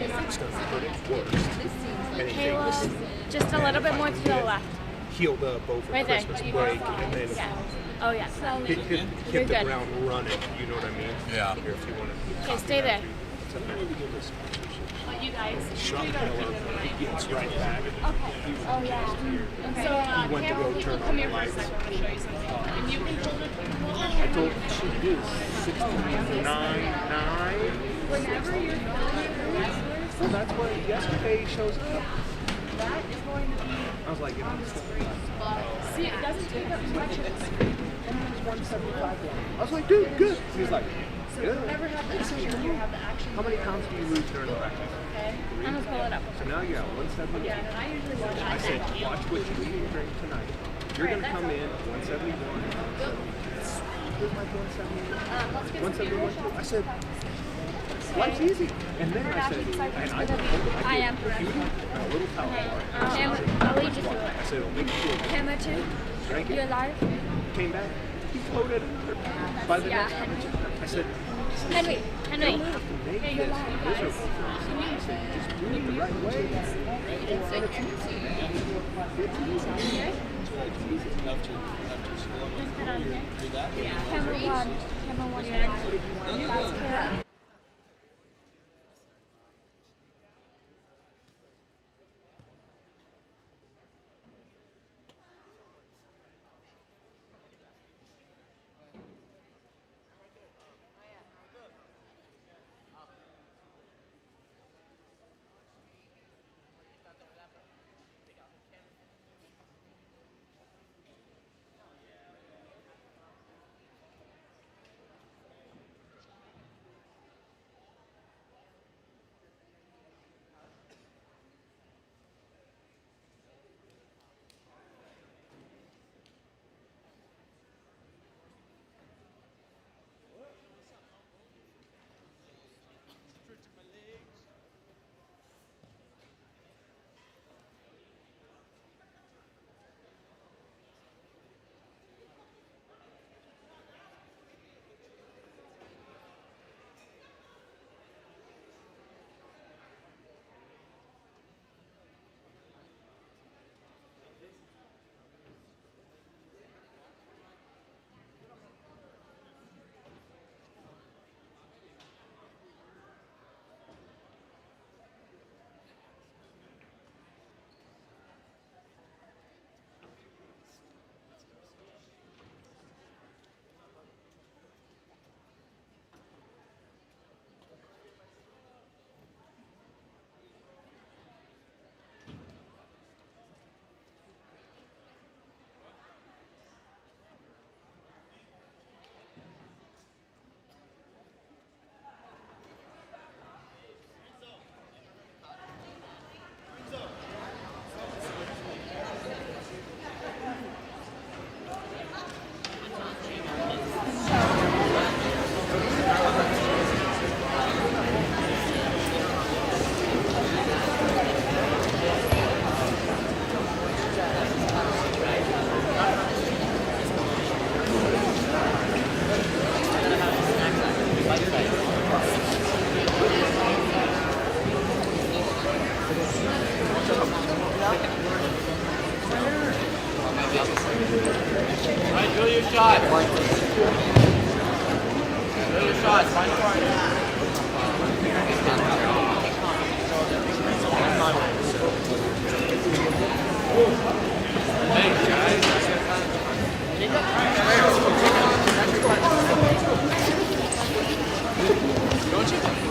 it's going to hurt it worse. Kayla, just a little bit more to the left. Healed up over Right there. Christmas break, and then Yeah. Oh, yeah. hit You're the good. ground running. You know what I mean? Yeah. Here, if you want to. Okay, stay there. You guys. Shot Miller, he gets right back. Okay. Oh, yeah. Okay. So, He went to go turn come on the here for a lights. second. I'll show you something. And you can hold it. I told her she did 69.9. Whenever you're Well, that's what yesterday shows up. that is going to be I was like, on the screen. See, it doesn't take up too much of the screen. 175. I was like, dude, good. He was like, So good. whenever you have the action, you have the action. How many pounds do you lose during the practice? Okay. I'm going to pull it up. So now you're at 171. Yeah, and I usually watch I said, watch what you eat and drink tonight. You're going to come in 171. Here's my 171 too. I said, life's easy. And then I said, and I am. a little power bar. I'll lead you through it. I said, it'll make you feel good. Camera 2, Drank you it, alive? came back, he floated by the Yeah. next I said, Henry, Henry. you don't have to make this miserable for us. I said, just do it the right way. And it's easy. It's easy. Camera 1, camera 1, that's Kara. Alright, drill your shot. Drill your shot. Find a partner. Thanks, guys. Don't you?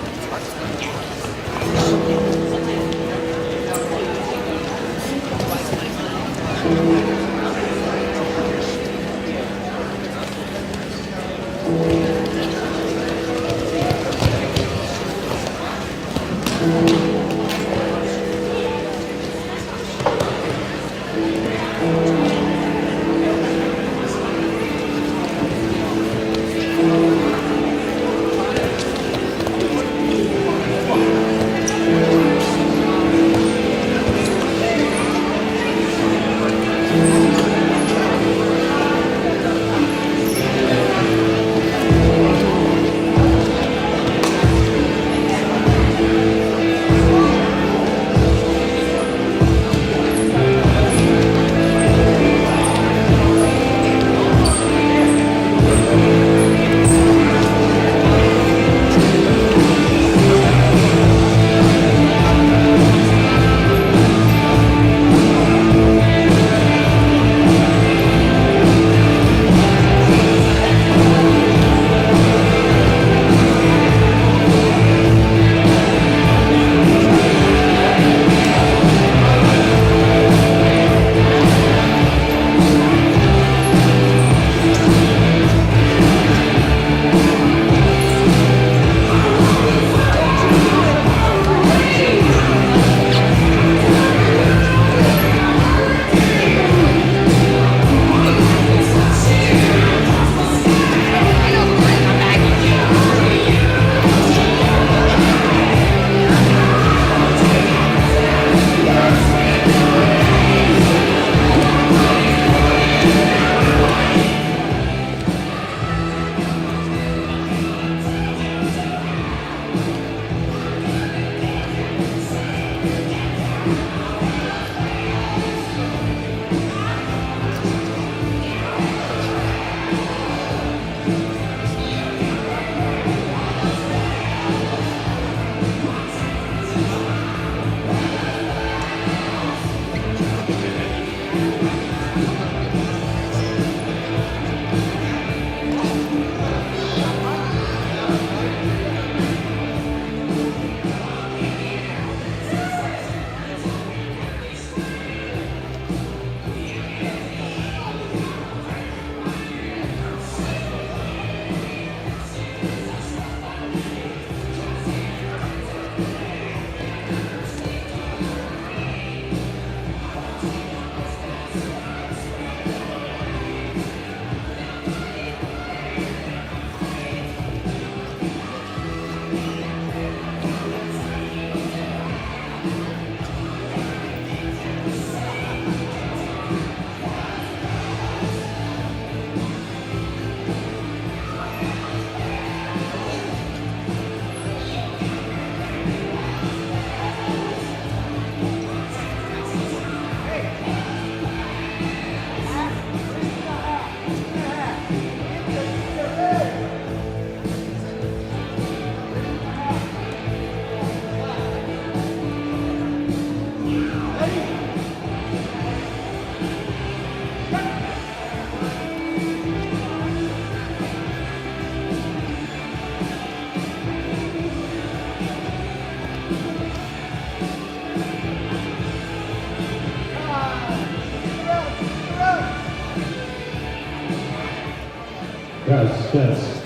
Best.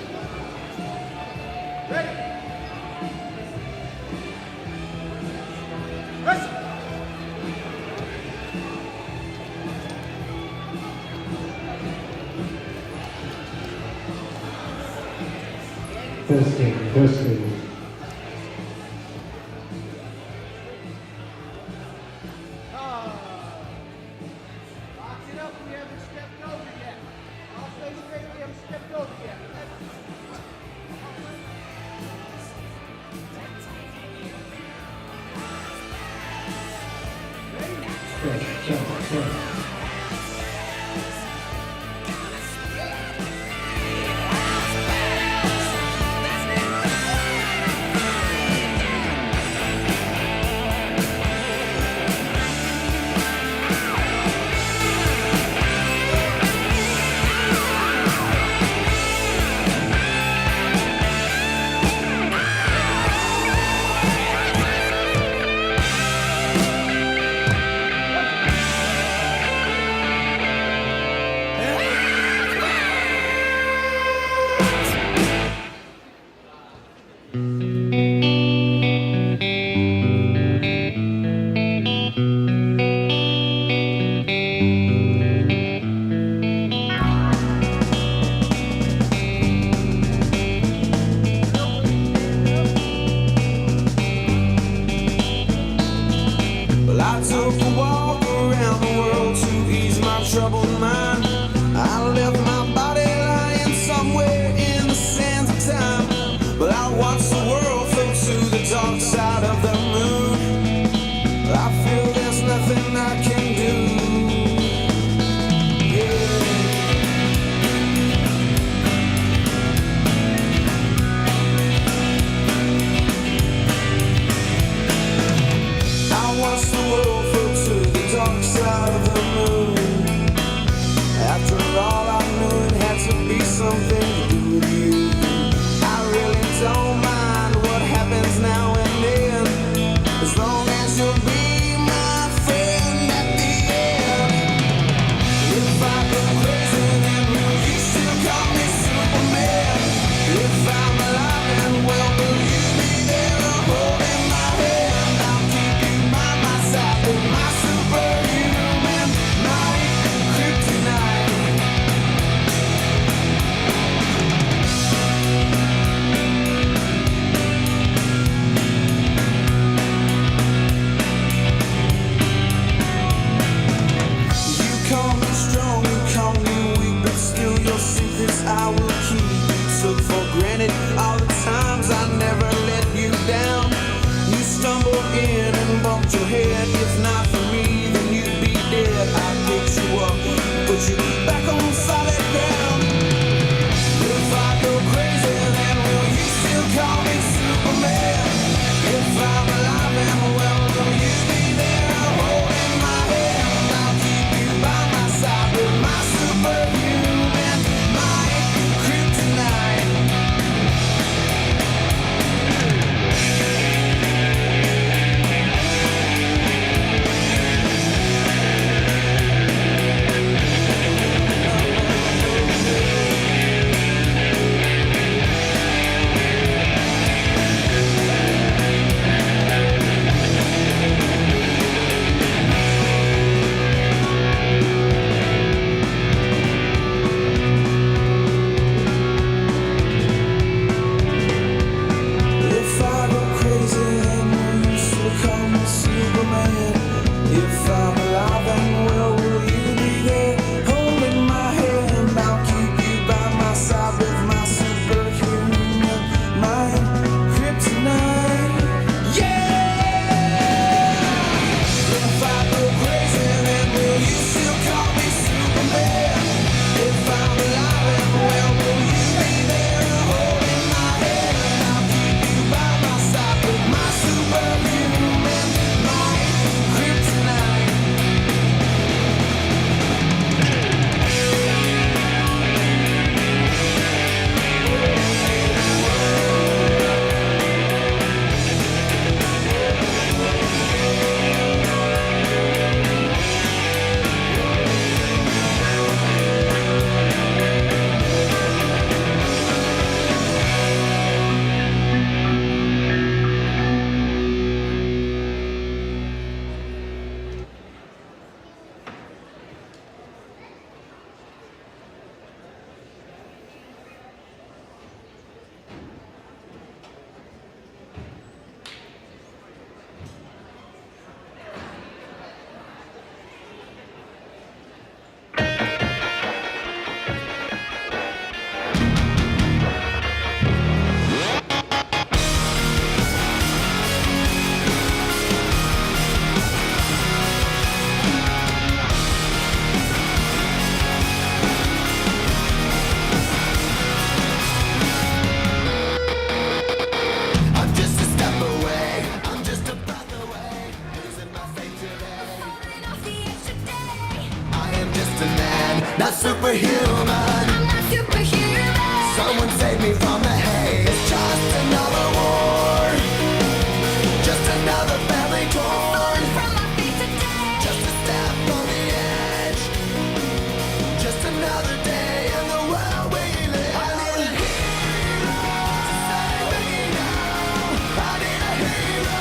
Testing. Well, I took a walk around the world to ease my troubled mind. I left my body lying somewhere in the sands of time. But I watched the world float to the dark side of the moon. I feel there's nothing I can do. Side of the moon. After all, I knew it had to be something to do with you. I really don't mind what happens now and then, as long as you'll be my friend at the end. If I go crazy, then will you still call me Superman? If I'm alive and well, will you be there holding my hand? I'll keep you by my side with my superhuman might, kryptonite. You call me strong, you call me weak, but still your secrets I will keep. You took for granted all the times I never let you down. You stumbled in and bumped your head. If not for me, then you'd be dead. I picked you up, put you back on solid ground. If I go crazy, then will you still call me Superman? If I'm alive and well, will you be there holding my hand? I'll keep you by my side with my superhuman might, kryptonite. superhuman. I'm not superhuman. Someone save me from the haze. It's just another war. Just another family torn from my feet to day. Just a step on the edge. Just another day in the world we live. I need a hero to save me now. I need a hero.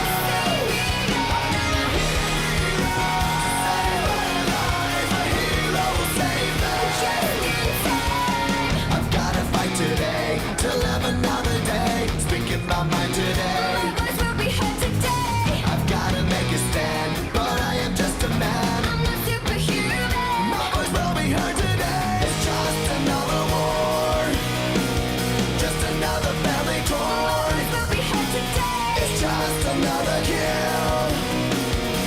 I need a hero to save my life. A hero will save me. Just in time. I've gotta fight today to live another day. Speaking my mind today. My voice will be heard today. I've gotta make a stand, but I am just a man. I'm not superhuman. My voice will be heard today. It's just another war. Just another family torn. My voice will be heard today. It's just another kill.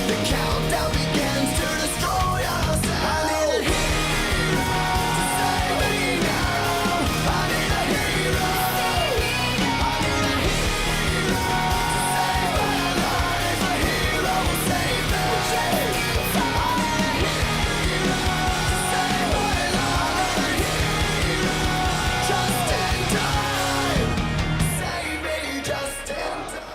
The countdown begins to destroy ourselves. I need a hero to save me now. I need a hero. I need a hero to save my life. A hero will save me. I need a hero to save my life. A hero just in time. Save me just in time.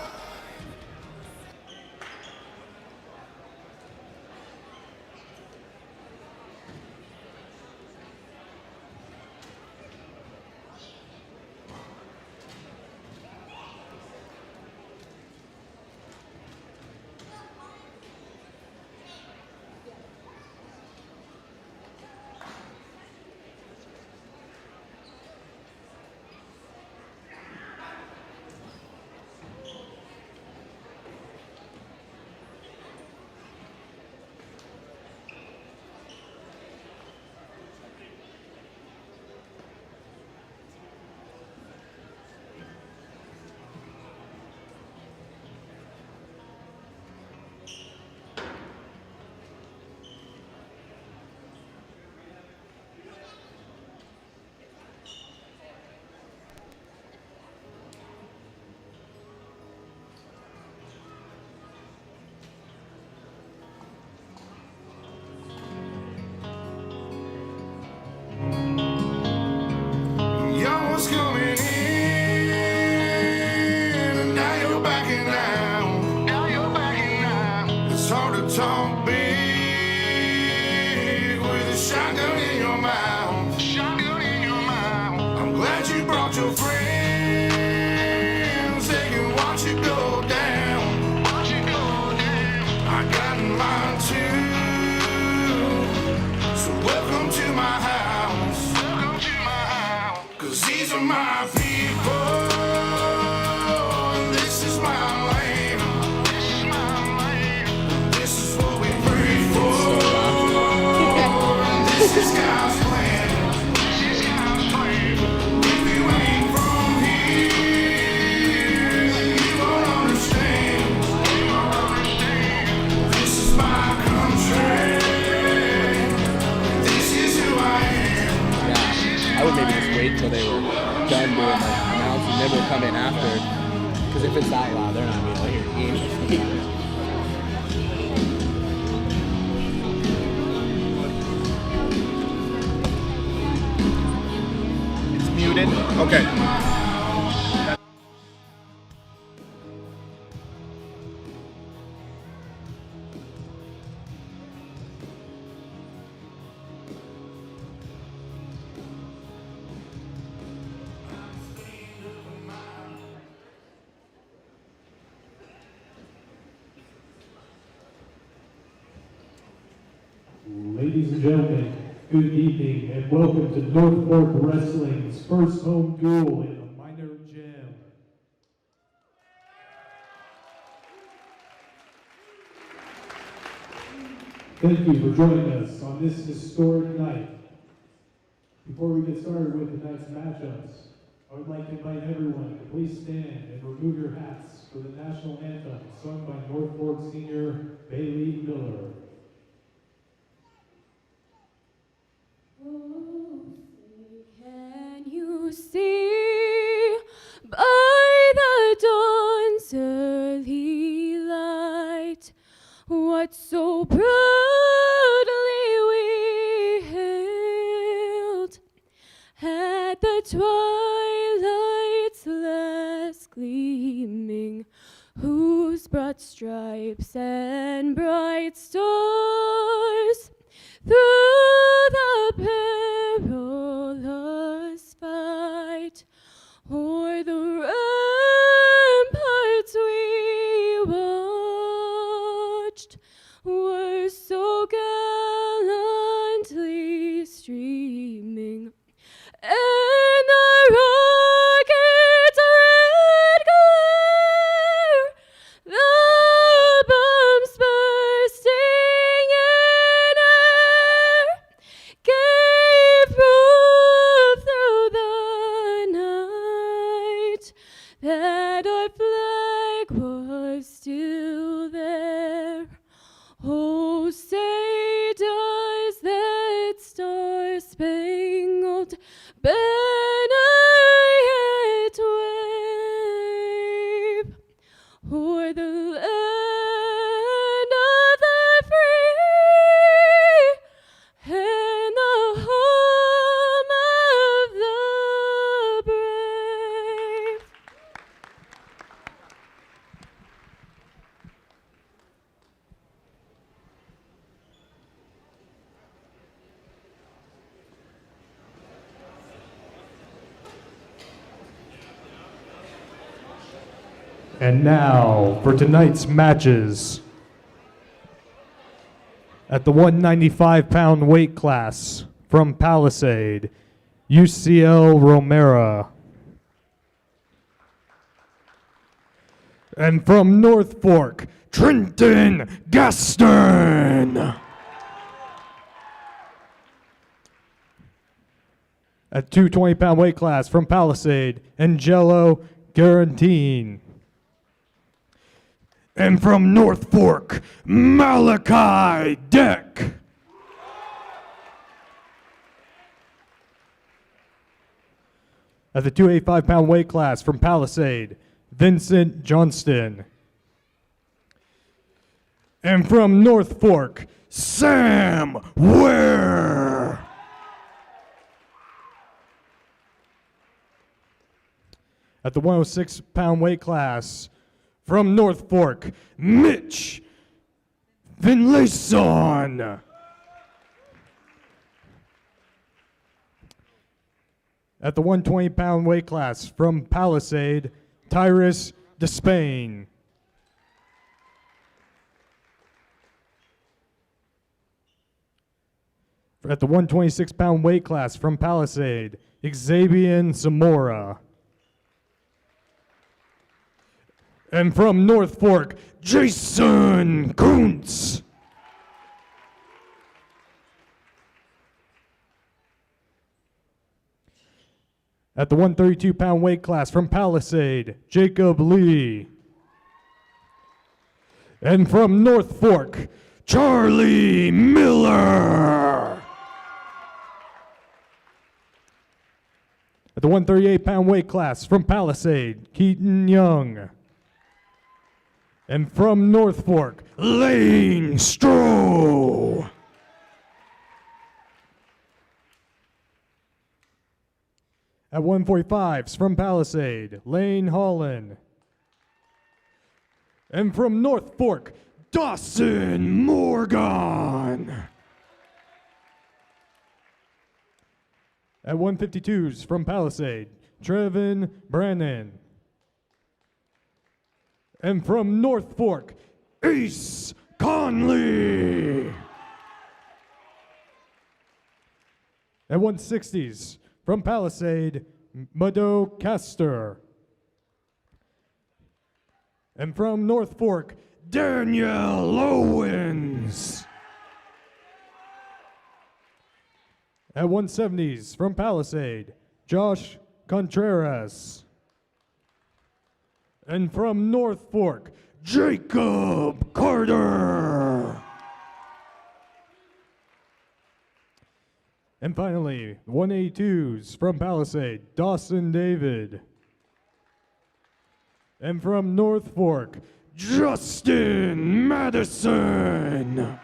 You was coming in, and now you're backing out. Now you're backing out. It's hard to talk big with a shotgun in your mouth. Shotgun in your mouth. I'm glad you brought your friends. They can watch you go down. Watch you go down. I got mine too. So welcome to my house. Welcome to my house. 'Cause these are my people, and this is my land. This is my land. This is what we pray for. And this is God's plan. This is God's plan. If you ain't from here, you won't understand. You won't understand. This is my country. This is who I am. Yeah, I would maybe just wait till they were done doing like announcing, then we'll come in after. Because if it's that loud, they're not gonna be able to hear anything. It's muted. Okay. Ladies and gentlemen, good evening and welcome to North Fork Wrestling's first home duel in the Minor Jam. Thank you for joining us on this historic night. Before we get started with tonight's matchups, I would like to invite everyone to please stand and remove your hats for the national anthem sung by North Fork senior Bailey Miller. Can you see by the dawn's early light what so proudly we hailed? broad stripes and bright stars through the perilous fight, o'er the ramparts we watched, were so gallantly streaming, and the rocket's red glare, the bombs bursting in air, gave proof through the night that our flag was still there. Oh, say does that star-spangled banner yet wave o'er the land of the free and the home of the brave? And now for tonight's matches. At the 195-pound weight class from Palisade, UCL Romero. And from North Fork, Trenton Gaston. At 220-pound weight class from Palisade, Angelo Garantine. And from North Fork, Malachi Deck. At the 285-pound weight class from Palisade, Vincent Johnston. And from North Fork, Sam Ware. At the 106-pound weight class, from North Fork, Mitch Finlayson. At the 120-pound weight class, from Palisade, Tyrus Despain. At the 126-pound weight class, from Palisade, Xavier Zamora. And from North Fork, Jason Kuntz. At the 132-pound weight class from Palisade, Jacob Lee. And from North Fork, Charlie Miller. At the 138-pound weight class from Palisade, Keaton Young. And from North Fork, Lane Stroh. At 145s from Palisade, Lane Holland. And from North Fork, Dawson Morgan. At 152s from Palisade, Trevin Brannon. And from North Fork, Ace Conley. At 160s from Palisade, Mado Castor. And from North Fork, Danielle Owens. At 170s from Palisade, Josh Contreras. And from North Fork, Jacob Carter. And finally, 182s from Palisade, Dawson David. And from North Fork, Justin Madison.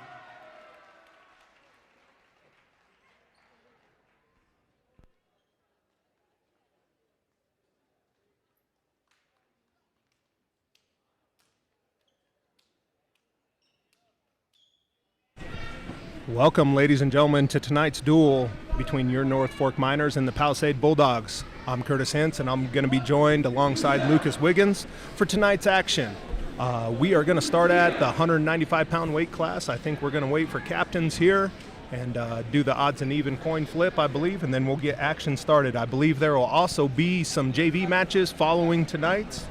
Welcome, ladies and gentlemen, to tonight's duel between your North Fork Miners and the Palisade Bulldogs. I'm Curtis Hintz, and I'm going to be joined alongside Lucas Wiggins for tonight's action. We are going to start at the 195-pound weight class. I think we're going to wait for captains here and do the odds and even coin flip, I believe, and then we'll get action started. I believe there will also be some JV matches following tonight's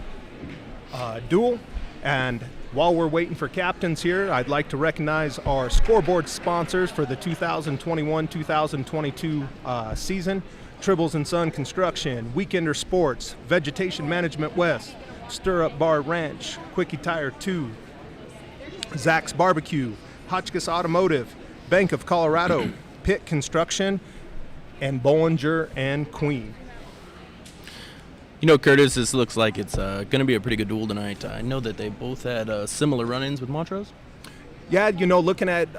duel. And while we're waiting for captains here, I'd like to recognize our scoreboard sponsors for the 2021-2022 season: Tribbles & Son Construction, Weekender Sports, Vegetation Management West, Stirrup Bar Ranch, Quickie Tire 2, Zach's Barbecue, Hotchkiss Automotive, Bank of Colorado, Pitt Construction, and Bollinger and Queen. You know, Curtis, this looks like it's going to be a pretty good duel tonight. I know that they both had similar run-ins with Montrose. Yeah, you know, looking at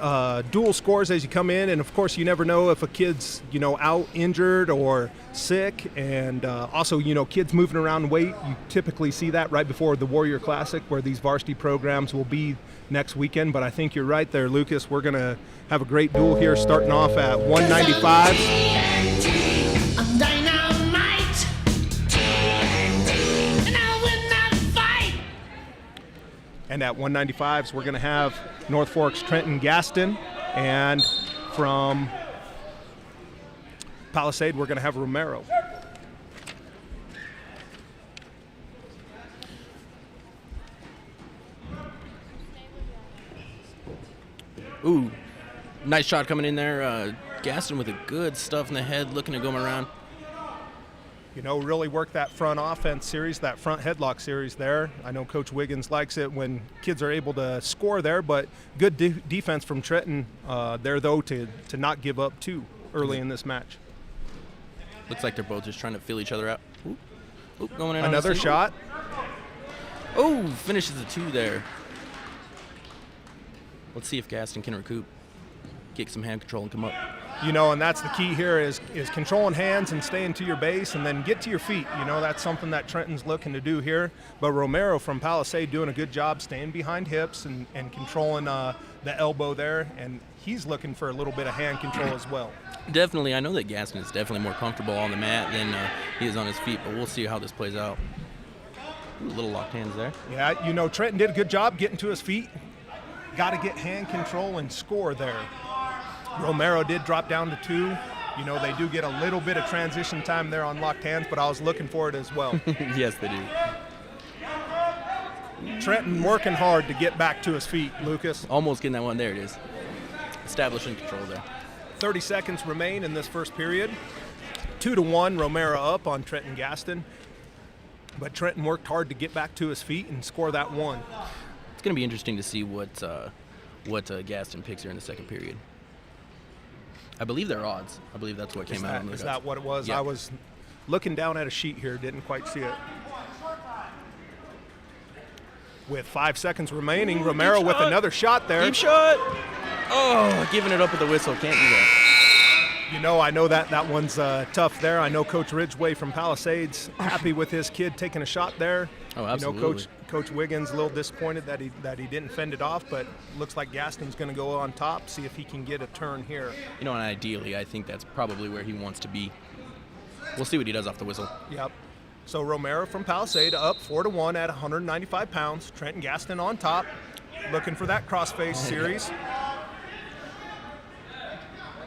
dual scores as you come in, and of course you never know if a kid's, you know, out injured or sick, and also, you know, kids moving around weight. You typically see that right before the Warrior Classic, where these varsity programs will be next weekend. But I think you're right there, Lucas. We're going to have a great duel here, starting off at 195. And at 195s, we're going to have North Fork's Trenton Gaston. And from Palisade, we're going to have Romero. Ooh, nice shot coming in there. Gaston with a good stuff in the head, looking to go around. You know, really work that front offense series, that front headlock series there. I know Coach Wiggins likes it when kids are able to score there, but good defense from Trenton there, though, to not give up too early in this match. Looks like they're both just trying to feel each other out. Ooh, going in another shot. Oh, finishes the 2 there. Let's see if Gaston can recoup, get some hand control, and come up. You know, and that's the key here is controlling hands and staying to your base and then get to your feet. You know, that's something that Trenton's looking to do here. But Romero from Palisade doing a good job staying behind hips and controlling the elbow there. And he's looking for a little bit of hand control as well. Definitely. I know that Gaston is definitely more comfortable on the mat than he is on his feet, but we'll see how this plays out. Ooh, little locked hands there. Yeah, you know, Trenton did a good job getting to his feet. Got to get hand control and score there. Romero did drop down to 2. You know, they do get a little bit of transition time there on locked hands, but I was looking for it as well. Yes, they do. Trenton working hard to get back to his feet, Lucas. Almost getting that one. There it is. Establishing control there. 30 seconds remain in this first period. 2-1, Romero up on Trenton Gaston. But Trenton worked hard to get back to his feet and score that 1. It's going to be interesting to see what Gaston picks here in the second period. I believe they're odds. I believe that's what came out. Is that what it was? Yeah. I was looking down at a sheet here, didn't quite see it. With 5 seconds remaining, Romero with another shot there. Deep shot. Oh, giving it up with the whistle. Can't do that. You know, I know that one's tough there. I know Coach Ridgway from Palisades happy with his kid taking a shot there. Oh, absolutely. You know, Coach Wiggins a little disappointed that he didn't fend it off, but looks like Gaston's going to go on top, see if he can get a turn here. You know, and ideally, I think that's probably where he wants to be. We'll see what he does off the whistle. Yep. So Romero from Palisade up 4-1 at 195 pounds. Trenton Gaston on top, looking for that crossface series.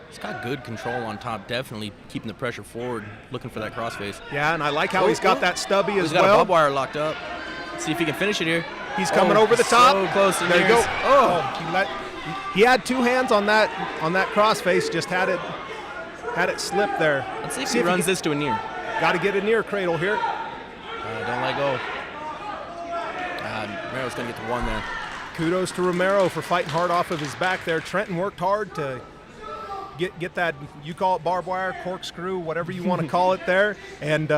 He's got good control on top, definitely keeping the pressure forward, looking for that crossface. Yeah, and I like how he's got that stubby as well. He's got a barbed wire locked up. Let's see if he can finish it here. He's coming over the top. So close to there you go. Oh, he had 2 hands on that crossface, just had it slip there. Let's see if he runs this to a near. Got to get a near cradle here. Don't let go. Romero's going to get the 1 there. Kudos to Romero for fighting hard off of his back there. Trenton worked hard to get that, you call it barbed wire, corkscrew, whatever you want to call it there. And,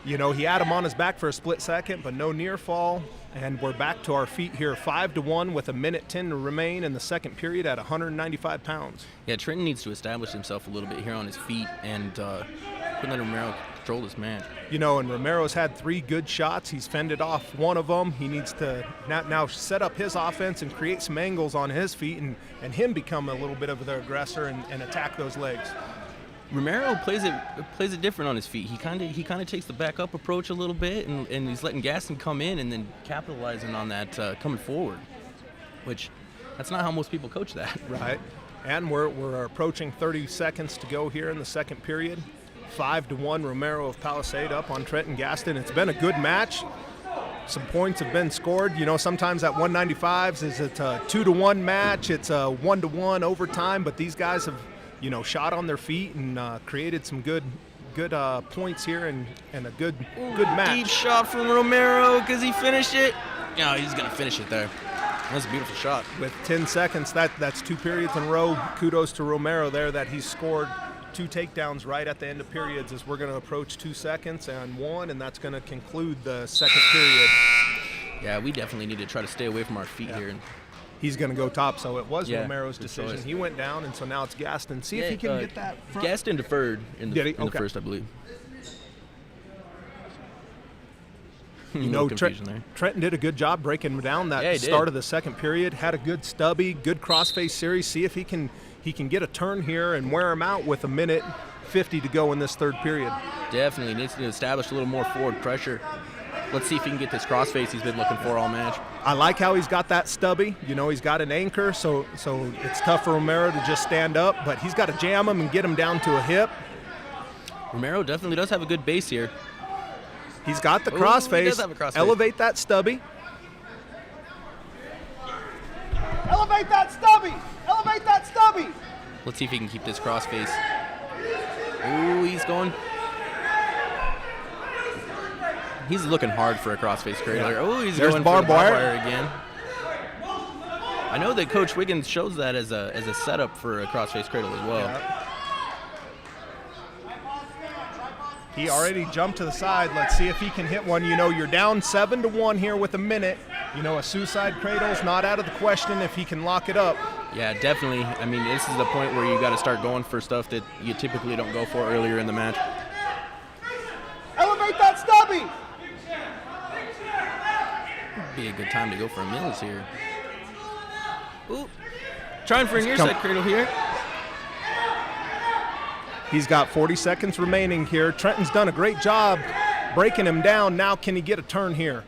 you know, he had him on his back for a split second, but no near fall. And we're back to our feet here, 5-1 with 1:10 to remain in the second period at 195 pounds. Yeah, Trenton needs to establish himself a little bit here on his feet and couldn't let Romero control this match. You know, and Romero's had 3 good shots. He's fended off one of them. He needs to now set up his offense and create some angles on his feet and him become a little bit of the aggressor and attack those legs. Romero plays it different on his feet. He kind of takes the back up approach a little bit, and he's letting Gaston come in and then capitalizing on that coming forward, which that's not how most people coach that. Right. And we're approaching 30 seconds to go here in the second period. 5-1 Romero of Palisade up on Trenton Gaston. It's been a good match. Some points have been scored. You know, sometimes at 195s it's a 2-1 match. It's a 1-1 overtime, but these guys have, you know, shot on their feet and created some good points here and a good match. Deep shot from Romero. Does he finish it? No, he's gonna finish it there. That's a beautiful shot. With 10 seconds, that's 2 periods in a row. Kudos to Romero there that he's scored 2 takedowns right at the end of periods as we're going to approach 2 seconds and 1, and that's going to conclude the second period. Yeah, we definitely need to try to stay away from our feet here. He's going to go top, so it was Romero's decision. choice. He went down, and so now it's Gaston. See if he can get that front. Gaston deferred in the Okay. first, I believe. You know, Trenton did a good job breaking down that start of the second period. Had a good stubby, good crossface series. See if he can get a turn here and wear him out with 1:50 to go in this third period. Definitely needs to establish a little more forward pressure. Let's see if he can get this crossface he's been looking for all match. I like how he's got that stubby. You know, he's got an anchor, so it's tough for Romero to just stand up, but he's got to jam him and get him down to a hip. Romero definitely does have a good base here. He's got the He crossface. does have a crossface. Elevate that stubby. Elevate that stubby! Elevate that stubby! Let's see if he can keep this crossface. Ooh, he's going. He's looking hard for a crossface cradler. Oh, he's There's going barbed for the barbed wire. wire again. I know that Coach Wiggins shows that as a setup for a crossface cradle as well. Yeah. He already jumped to the side. Let's see if he can hit one. You know, you're down 7-1 here with a minute. You know, a suicide cradle's not out of the question if he can lock it up. Yeah, definitely. I mean, this is the point where you got to start going for stuff that you typically don't go for earlier in the match. Elevate that stubby! Be a good time to go for a Mills here. Ooh, trying for a near side cradle here. He's got 40 seconds remaining here. Trenton's done a great job breaking him down. Now can he get a turn here?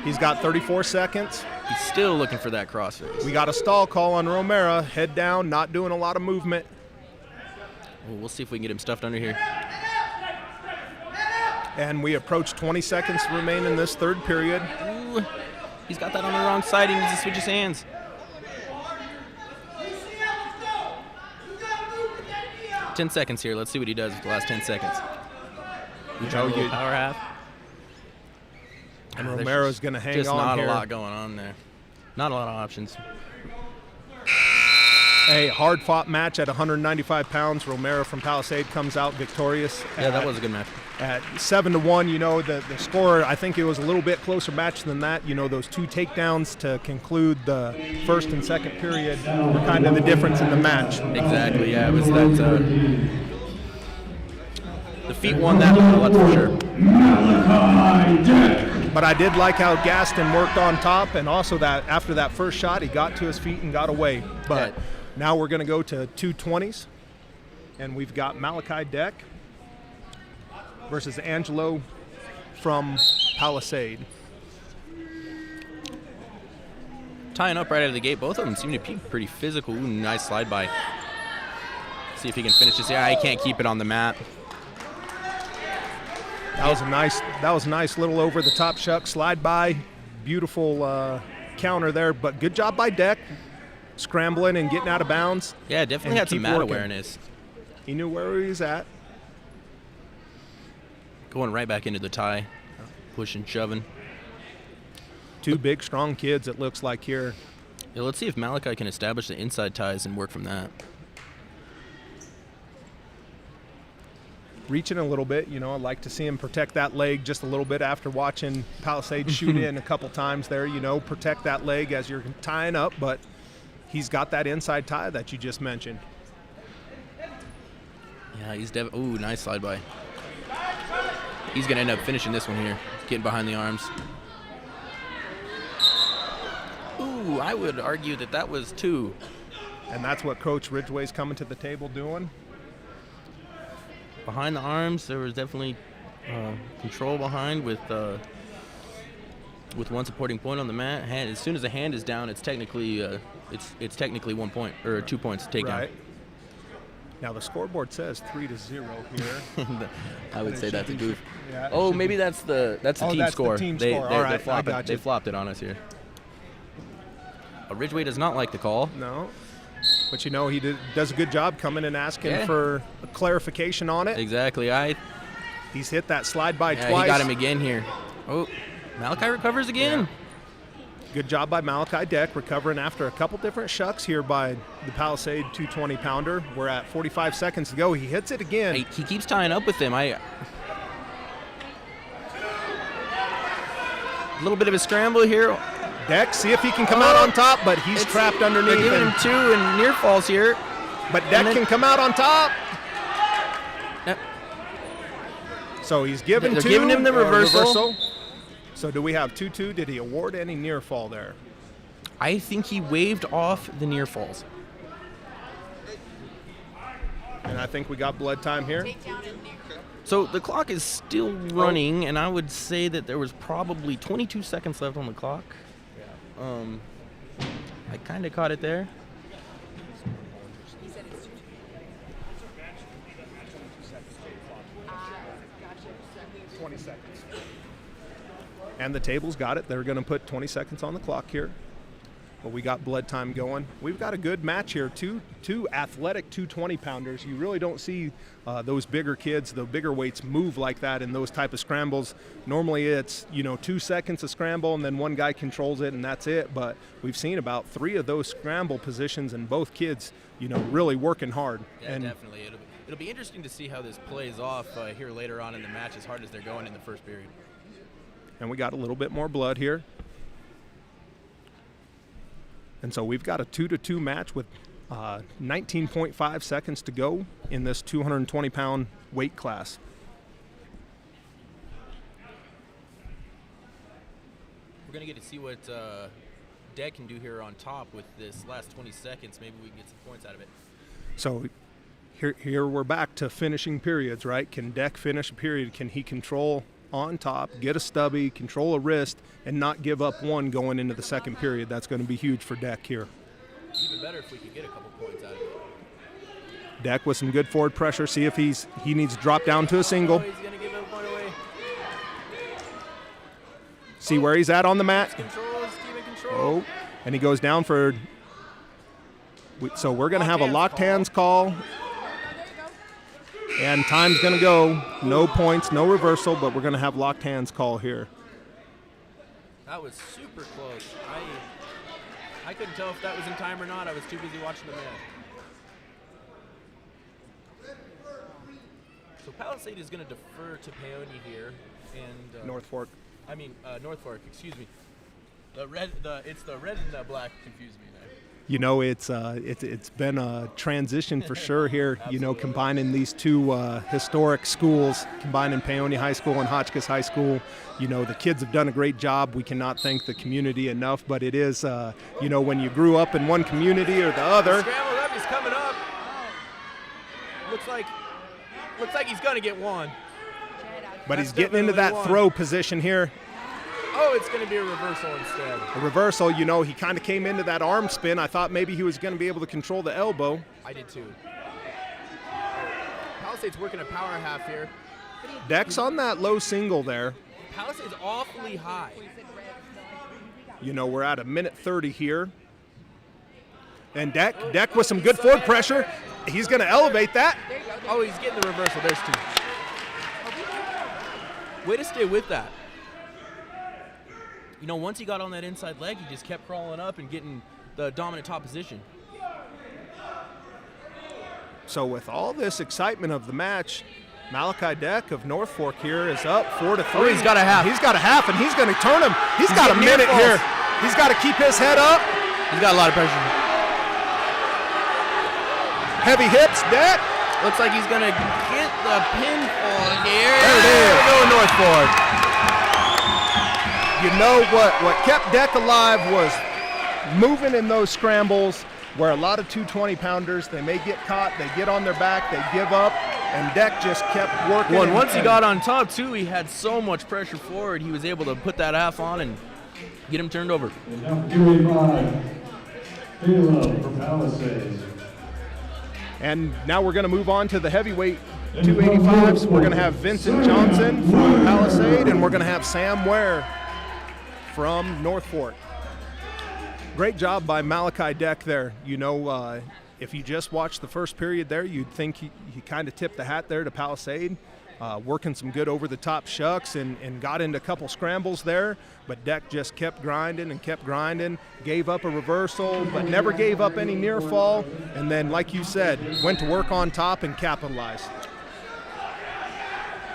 He's got 34 seconds. He's still looking for that crossface. We got a stall call on Romero. Head down, not doing a lot of movement. Well, we'll see if we can get him stuffed under here. And we approach 20 seconds to remain in this third period. Ooh, he's got that on the wrong side. He needs to switch his hands. 10 seconds here. Let's see what he does with the last 10 seconds. We try a little power half. And Romero's going to hang on here. Just not a lot going on there. Not a lot of options. A hard-fought match at 195 pounds. Romero from Palisade comes out victorious. Yeah, that was a good match. At 7-1, you know, the score, I think it was a little bit closer match than that. You know, those 2 takedowns to conclude the first and second period were kind of the difference in the match. Exactly, yeah. It was that. The feet won that battle, that's for sure. But I did like how Gaston worked on top, and also that after that first shot, he got to his feet and got away. But now we're going to go to 220s, and we've got Malachi Deck versus Angelo from Palisade. Tying up right out of the gate. Both of them seem to be pretty physical. Ooh, nice slide by. See if he can finish this. Yeah, he can't keep it on the mat. That was a nice little over the top shuck slide by. Beautiful counter there, but good job by Deck, scrambling and getting out of bounds. Yeah, definitely had some mat awareness. He knew where he was at. Going right back into the tie, pushing, shoving. 2 big, strong kids, it looks like here. Yeah, let's see if Malachi can establish the inside ties and work from that. Reaching a little bit, you know, I'd like to see him protect that leg just a little bit after watching Palisade shoot in a couple times there, you know, protect that leg as you're tying up, but he's got that inside tie that you just mentioned. Yeah, he's ooh, nice slide by. He's going to end up finishing this one here, getting behind the arms. Ooh, I would argue that was 2. And that's what Coach Ridgway's coming to the table doing. Behind the arms, there was definitely control behind with one supporting point on the mat. As soon as the hand is down, it's technically 1 point or 2 points takedown. Right. Now the scoreboard says 3-0 here. I would say that's a goof. Yeah, oh, maybe that's the team score. The team they, score. They, All right, they, flopped I got it. They flopped it on us here. Ridgway does not like the call. No. But he does a good job coming and asking for a clarification on it. Exactly. He's hit that slide by twice. He got him again here. Oh, Malachi recovers again. Yeah. Good job by Malachi Deck recovering after a couple different shucks here by the Palisade 220-pounder. We're at 45 seconds to go. He hits it again. He keeps tying up with him. A little bit of a scramble here. Deck, see if he can come out on top, but he's trapped underneath. They're giving him 2 and near falls here. But Deck can come out on top. Yep. So he's giving 2. They're giving him the reversal. So do we have 2-2? Did he award any near fall there? I think he waved off the near falls. And I think we got blood time here. So the clock is still running, and I would say that there was probably 22 seconds left on the clock. I kind of caught it there. 20 seconds. And the table's got it. They're going to put 20 seconds on the clock here. But we got blood time going. We've got a good match here. Two athletic 220-pounders. You really don't see those bigger kids, the bigger weights, move like that in those type of scrambles. Normally it's 2 seconds of scramble and then one guy controls it and that's it. But we've seen about 3 of those scramble positions and both kids, really working hard. Yeah, and definitely. It'll be interesting to see how this plays off here later on in the match, as hard as they're going in the first period. And we got a little bit more blood here. And so we've got a 2-2 match with 19.5 seconds to go in this 220-pound weight class. We're going to get to see what Deck can do here on top with this last 20 seconds. Maybe we can get some points out of it. So here we're back to finishing periods, right? Can Deck finish a period? Can he control on top, get a stubby, control a wrist, and not give up one going into the second period? That's going to be huge for Deck here. Even better if we could get a couple points out of it. Deck with some good forward pressure. See if he needs to drop down to a single. Oh, he's going to give it one away. See where he's at on the mat. He's keeping control. Oh, and he goes down for. So we're going to have a locked hands call. And time's going to go. No points, no reversal, but we're going to have locked hands call here. That was super close. I couldn't tell if that was in time or not. I was too busy watching the match. So Palisade is going to defer to Peony here, and North Fork. North Fork. Excuse me. It's the red and black confused me there. It's been a transition for sure here. Combining these two historic schools, combining Peony High School and Hotchkiss High School. The kids have done a great job. We cannot thank the community enough. But it is, when you grew up in one community or the other. Scramble up, he's coming up. Looks like he's gonna get one. But he's getting into that throw position here. Oh, it's going to be a reversal instead. A reversal, he kind of came into that arm spin. I thought maybe he was going to be able to control the elbow. I did too. Palisade's working a power half here. Deck's on that low single there. Palisade's awfully high. We're at a minute 30 here. And Deck with some good forward pressure. He's going to elevate that. Oh, he's getting the reversal. There's 2. Way to stay with that. Once he got on that inside leg, he just kept crawling up and getting the dominant top position. So with all this excitement of the match, Malachi Deck of North Fork here is up 4-3. Oh, he's got a half. He's got a half, and he's going to turn him. He's got a minute here. He's got to keep his head up. He's got a lot of pressure. Heavy hits, Deck. Looks like he's gonna get the pinfall here. There it is. We're going North Fork. You know what kept Deck alive was moving in those scrambles where a lot of 220-pounders, they may get caught, they get on their back, they give up, and Deck just kept working. Well, and once he got on top, too, he had so much pressure forward, he was able to put that half on and get him turned over. And now 285, Halo from Palisade. And now we're going to move on to the heavyweight 285s. We're going to have Vincent Johnson from Palisade, and we're going to have Sam Ware from North Fork. Great job by Malachi Deck there. You know, if you just watched the first period there, you'd think he kind of tipped the hat there to Palisade, working some good over-the-top shucks and got into a couple scrambles there. But Deck just kept grinding and kept grinding, gave up a reversal, but never gave up any near fall. And then, like you said, went to work on top and capitalized.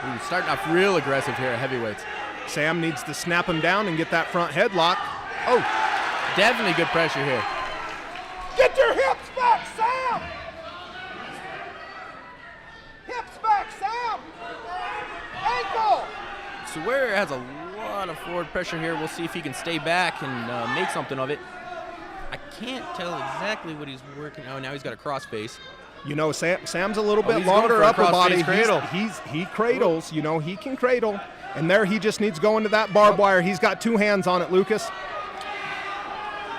Ooh, starting off real aggressive here at heavyweights. Sam needs to snap him down and get that front headlock. Oh, definitely good pressure here. get your hips back, Sam! Hips back, Sam! Ankle! So Ware has a lot of forward pressure here. We'll see if he can stay back and make something of it. I can't tell exactly what he's working. Oh, now he's got a crossface. You know, Sam's a little bit he's going longer for a upper body. crossface cradle. He cradles, you know, he can cradle. And there he just needs to go into that barbed wire. He's got two hands on it, Lucas.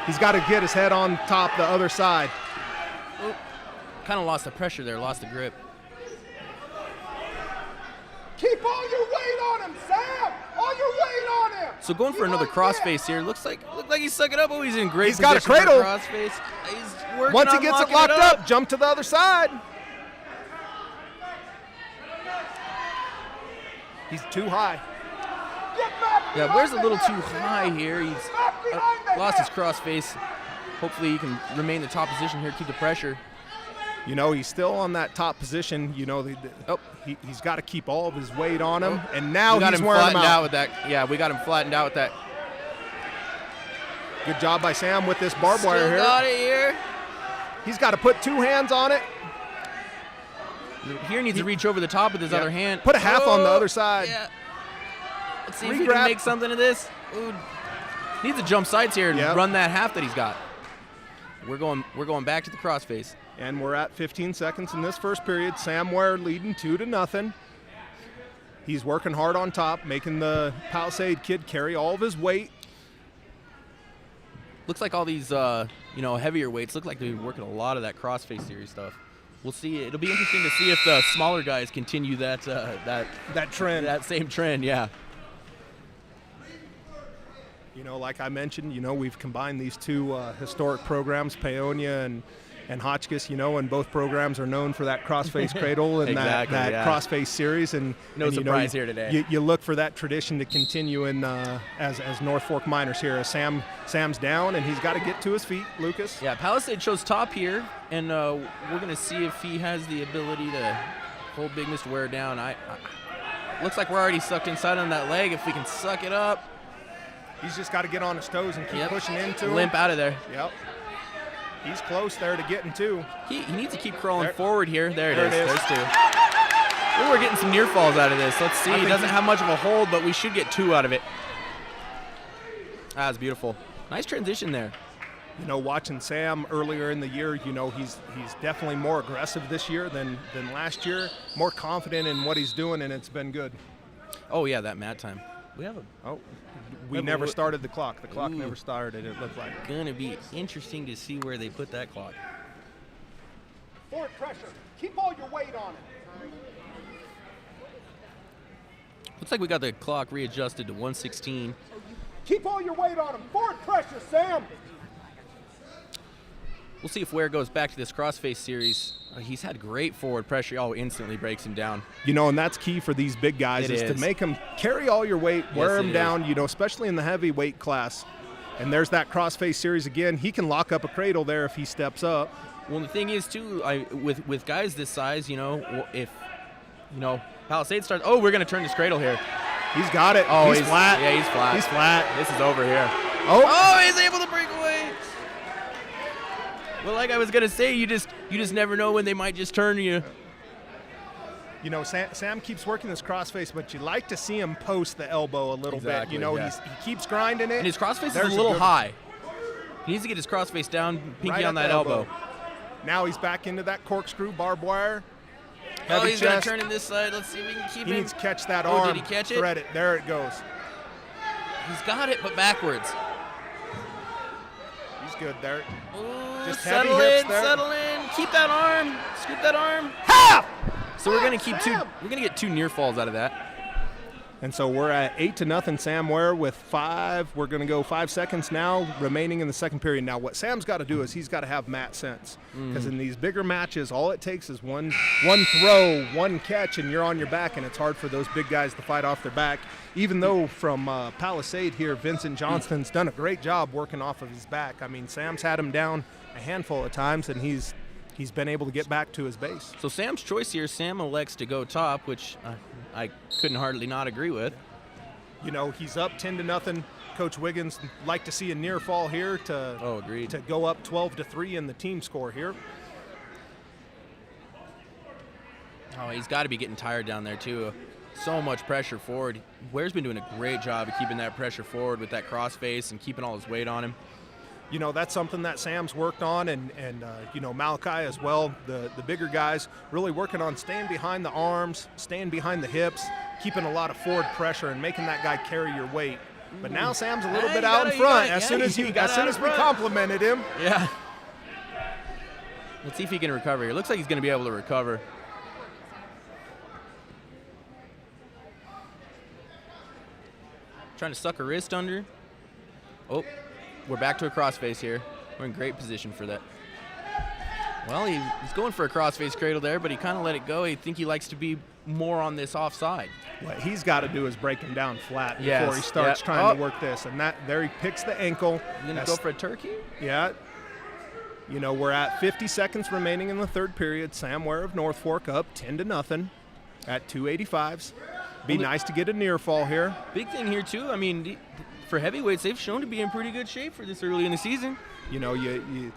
He's got to get his head on top the other side. Kind of lost the pressure there, lost the grip. Keep all your weight on him, Sam! All your weight on him! So going for another crossface here. Looks like he's sucking up. Oh, he's in great He's got a position for cradle. crossface. He's working Once he on gets it locking locked up, jump to the other side. He's too high. Yeah, Ware's a little too high here. He's lost his crossface. Hopefully he can remain in the top position here, keep the pressure. You know, he's still on that top position. You know, he's got to keep all of his weight on him. And now we got he's him wearing him flattened out. out with that. Yeah, we got him flattened out with that. Good job by Sam with this barbed wire Still here. got it here. He's got to put two hands on it. Here needs to reach over the top with his other hand. Put a half on the other side. Yeah. Let's see if he can make something of this. Ooh. Needs to jump sides here and run that half that he's got. We're going back to the crossface. And we're at 15 seconds in this first period. Sam Ware leading 2-0. He's working hard on top, making the Palisade kid carry all of his weight. Looks like all these, heavier weights look like they've been working a lot of that crossface series stuff. We'll see. It'll be interesting to see if the smaller guys continue that trend, that same trend. Yeah. You know, like I mentioned, you know, we've combined these two historic programs, Paonia and Hotchkiss, you know, and both programs are known for that crossface cradle and exactly, that crossface series. And no surprise here today. You look for that tradition to continue in as North Fork Miners here. As Sam's down and he's got to get to his feet, Lucas. Yeah, Palisade shows top here, and we're going to see if he has the ability to hold Big Mr. Ware down. Looks like we're already sucked inside on that leg. If we can suck it up. He's just got to get on his toes and keep pushing into him. Limp out of there. Yep. He's close there to getting two. He needs to keep crawling forward here. There it is. There's two. Ooh, we're getting some near falls out of this. Let's see. He doesn't have much of a hold, but we should get two out of it. That's beautiful. Nice transition there. You know, watching Sam earlier in the year, you know, he's definitely more aggressive this year than last year. More confident in what he's doing, and it's been good. Oh, yeah, that mat time. We never started the clock. The clock never started, it looked like. Gonna be interesting to see where they put that clock. Forward pressure. Keep all your weight on it. Looks like we got the clock readjusted to 116. Keep all your weight on him. Forward pressure, Sam. We'll see if Ware goes back to this crossface series. He's had great forward pressure. Oh, instantly breaks him down. You know, and that's key for these big guys is to make them carry all your weight, wear them down, you know, especially in the heavyweight class. And there's that crossface series again. He can lock up a cradle there if he steps up. Well, the thing is, too, with guys this size, you know, if, you know, Palisade starts, oh, we're going to turn this cradle here. He's got it. Oh, he's flat. Yeah, he's flat. He's flat. This is over here. Oh, he's able to break away. Well, like I was going to say, you just never know when they might just turn you. You know, Sam keeps working this crossface, but you like to see him post the elbow a little bit. You know, he keeps grinding it. And his crossface is a little high. He needs to get his crossface down, pinky right on that elbow. Now he's back into that corkscrew, barbed wire. Oh, he's going to turn in this side. Let's see if we can keep him. He needs to catch that arm. Did he catch it? Thread it. There it goes. He's got it, but backwards. He's good there. Ooh, just settle heavy hips in, there. settle in. Keep that arm. Scoop that arm. Ha! So we're gonna get 2 near falls out of that. And so we're at 8-0 Sam Ware with 5. We're going to go 5 seconds now remaining in the second period. Now what Sam's got to do is he's got to have mat sense, because in these bigger matches all it takes is one throw, one catch, and you're on your back, and it's hard for those big guys to fight off their back. Even though from Palisade here, Vincent Johnston's done a great job working off of his back. I mean, Sam's had him down a handful of times, and he's been able to get back to his base. So Sam's choice here, Sam elects to go top, which I couldn't hardly not agree with. You know, he's up 10-0. Coach Wiggins like to see a near fall here agreed. to go up 12-3 in the team score here. Oh, he's got to be getting tired down there too. So much pressure forward. Ware's been doing a great job of keeping that pressure forward with that crossface and keeping all his weight on him. You know, that's something that Sam's worked on, and you know, Malachi as well, the bigger guys, really working on staying behind the arms, staying behind the hips, keeping a lot of forward pressure and making that guy carry your weight. But now Sam's a little bit out in front as soon as we complimented him. Yeah. Let's see if he can recover here. Looks like he's going to be able to recover. Trying to suck a wrist under. Oh. We're back to a crossface here. We're in great position for that. Well, he's going for a crossface cradle there, but he kind of let it go. I think he likes to be more on this offside. What he's got to do is break him down flat before he starts trying to work this. And there he picks the ankle. You going to go for a turkey? Yeah. You know, we're at 50 seconds remaining in the third period. Sam Ware of North Fork up 10-0 at 285s. Be nice to get a near fall here. Big thing here, too. I mean, for heavyweights, they've shown to be in pretty good shape for this early in the season. You know, you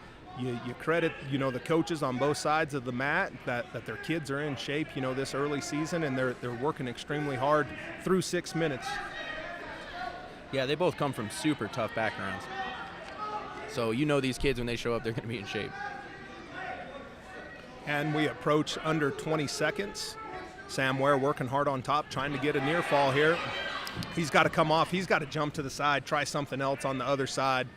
credit, you know, the coaches on both sides of the mat that their kids are in shape, you know, this early season, and they're working extremely hard through 6 minutes. Yeah, they both come from super tough backgrounds. So you know these kids, when they show up, they're going to be in shape. And we approach under 20 seconds. Sam Ware working hard on top, trying to get a near fall here. He's got to come off. He's got to jump to the side, try something else on the other side.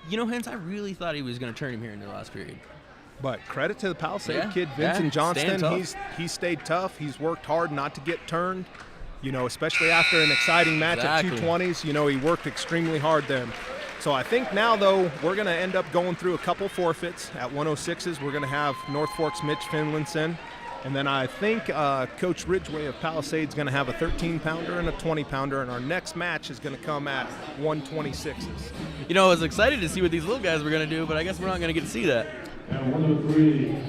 You know, Hens, I really thought he was going to turn him here in the last period. But credit to the Palisade kid, Vincent Johnston. He's stayed tough. He's worked hard not to get turned, you know, especially after an exciting match at 220s. You know, he worked extremely hard there. So I think now, though, we're going to end up going through a couple forfeits. At 106s, we're going to have North Fork's Mitch Finlinson. And then I think Coach Ridgway of Palisade is going to have a 13-pounder and a 20-pounder, and our next match is going to come at 126s. You know, I was excited to see what these little guys were going to do, but I guess we're not going to get to see that.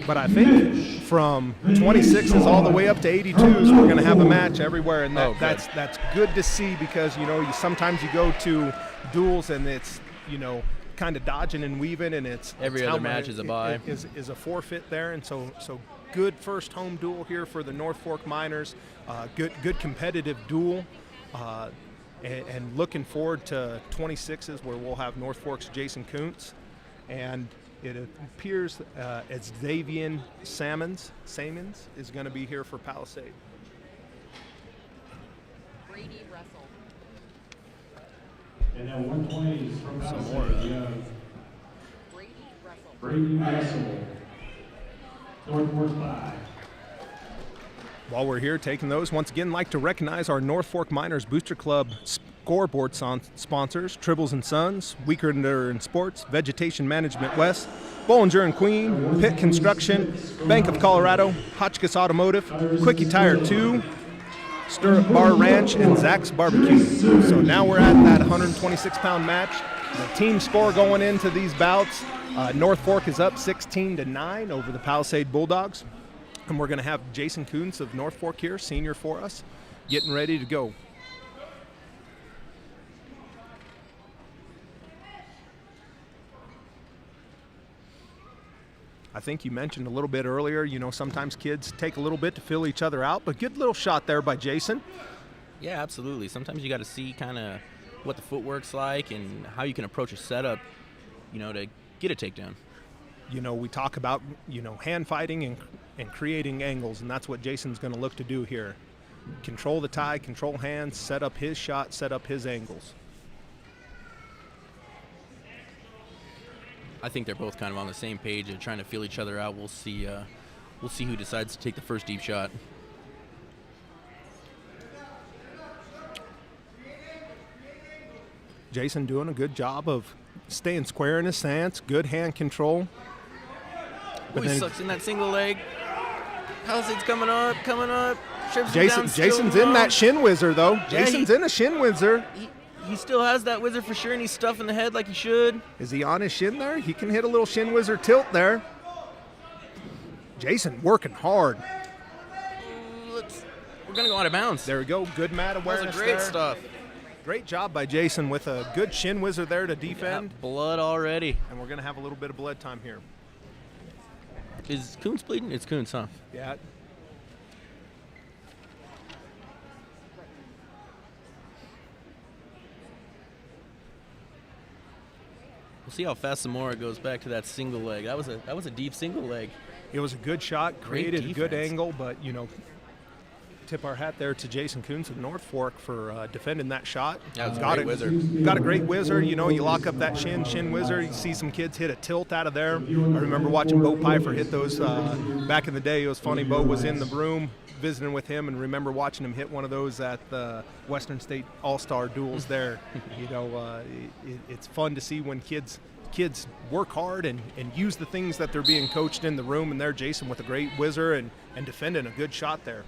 But I think from 26s all the way up to 82s, we're going to have a match everywhere, and that's good to see, because, you know, sometimes you go to duels and it's, you know, kind of dodging and weaving, and it's every other match is a bye. Is a forfeit there, and so good first home duel here for the North Fork Miners. Good competitive duel, and looking forward to 26s where we'll have North Fork's Jason Kuntz, and it appears as Xavier Salmons is going to be here for Palisade. Brady Russell. And now 120s from Palisade. We have Brady Russell. North Fork 5. While we're here taking those, once again, like to recognize our North Fork Miners Booster Club scoreboard sponsors: Tribbles & Sons, Weekender and Sports, Vegetation Management West, Bollinger and Queen, Pitt Construction, Bank of Colorado, Hotchkiss Automotive, Quickie Tire 2, Stirrup Bar Ranch, and Zach's Barbecue. So now we're at that 126-pound match. The team score going into these bouts, North Fork is up 16-9 over the Palisade Bulldogs. And we're going to have Jason Kuntz of North Fork here, senior for us, getting ready to go. I think you mentioned a little bit earlier, sometimes kids take a little bit to fill each other out, but good little shot there by Jason. Yeah, absolutely. Sometimes you got to see kind of what the footwork's like and how you can approach a setup, to get a takedown. We talk about, hand fighting and creating angles, and that's what Jason's going to look to do here. Control the tie, control hands, set up his shot, set up his angles. I think they're both kind of on the same page of trying to feel each other out. We'll see who decides to take the first deep shot. Jason doing a good job of staying square in his stance, good hand control. But he sucks in that single leg. Palisade's coming up. Jason's in that shin whizzer, though. Jason's in a shin whizzer. He still has that whizzer for sure, and he's stuffing the head like he should. Is he on his shin there? He can hit a little shin whizzer tilt there. Jason working hard. We're going to go out of bounds. There we go. Good mat awareness That was great there. stuff. Great job by Jason with a good shin whizzer there to defend. Blood already. And we're going to have a little bit of blood time here. Is Kuntz bleeding? It's Kuntz, huh? Yeah. We'll see how fast Zamora goes back to that single leg. That was a deep single leg. It was a good shot, created a good angle, but, tip our hat there to Jason Kuntz of North Fork for defending that shot. Yeah, it was a great whizzer. Got a great whizzer. You lock up that shin whizzer. You see some kids hit a tilt out of there. I remember watching Bo Pfeiffer hit those back in the day. It was funny. Bo was in the room visiting with him, and remember watching him hit one of those at the Western State All-Star duels there. It's fun to see when kids work hard and use the things that they're being coached in the room, and there Jason with a great whizzer and defending a good shot there.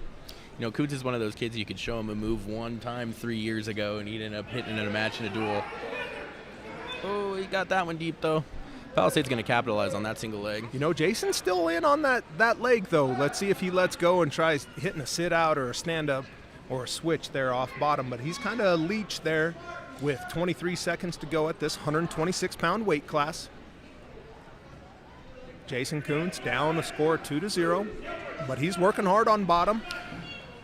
Kuntz is one of those kids you could show him a move one time 3 years ago, and he'd end up hitting in a match in a duel. Oh, he got that one deep, though. Palisade's going to capitalize on that single leg. Jason's still in on that leg, though. Let's see if he lets go and tries hitting a sit-out or a stand-up or a switch there off bottom. But he's kind of leeched there with 23 seconds to go at this 126-pound weight class. Jason Kuntz down the score 2-0, but he's working hard on bottom.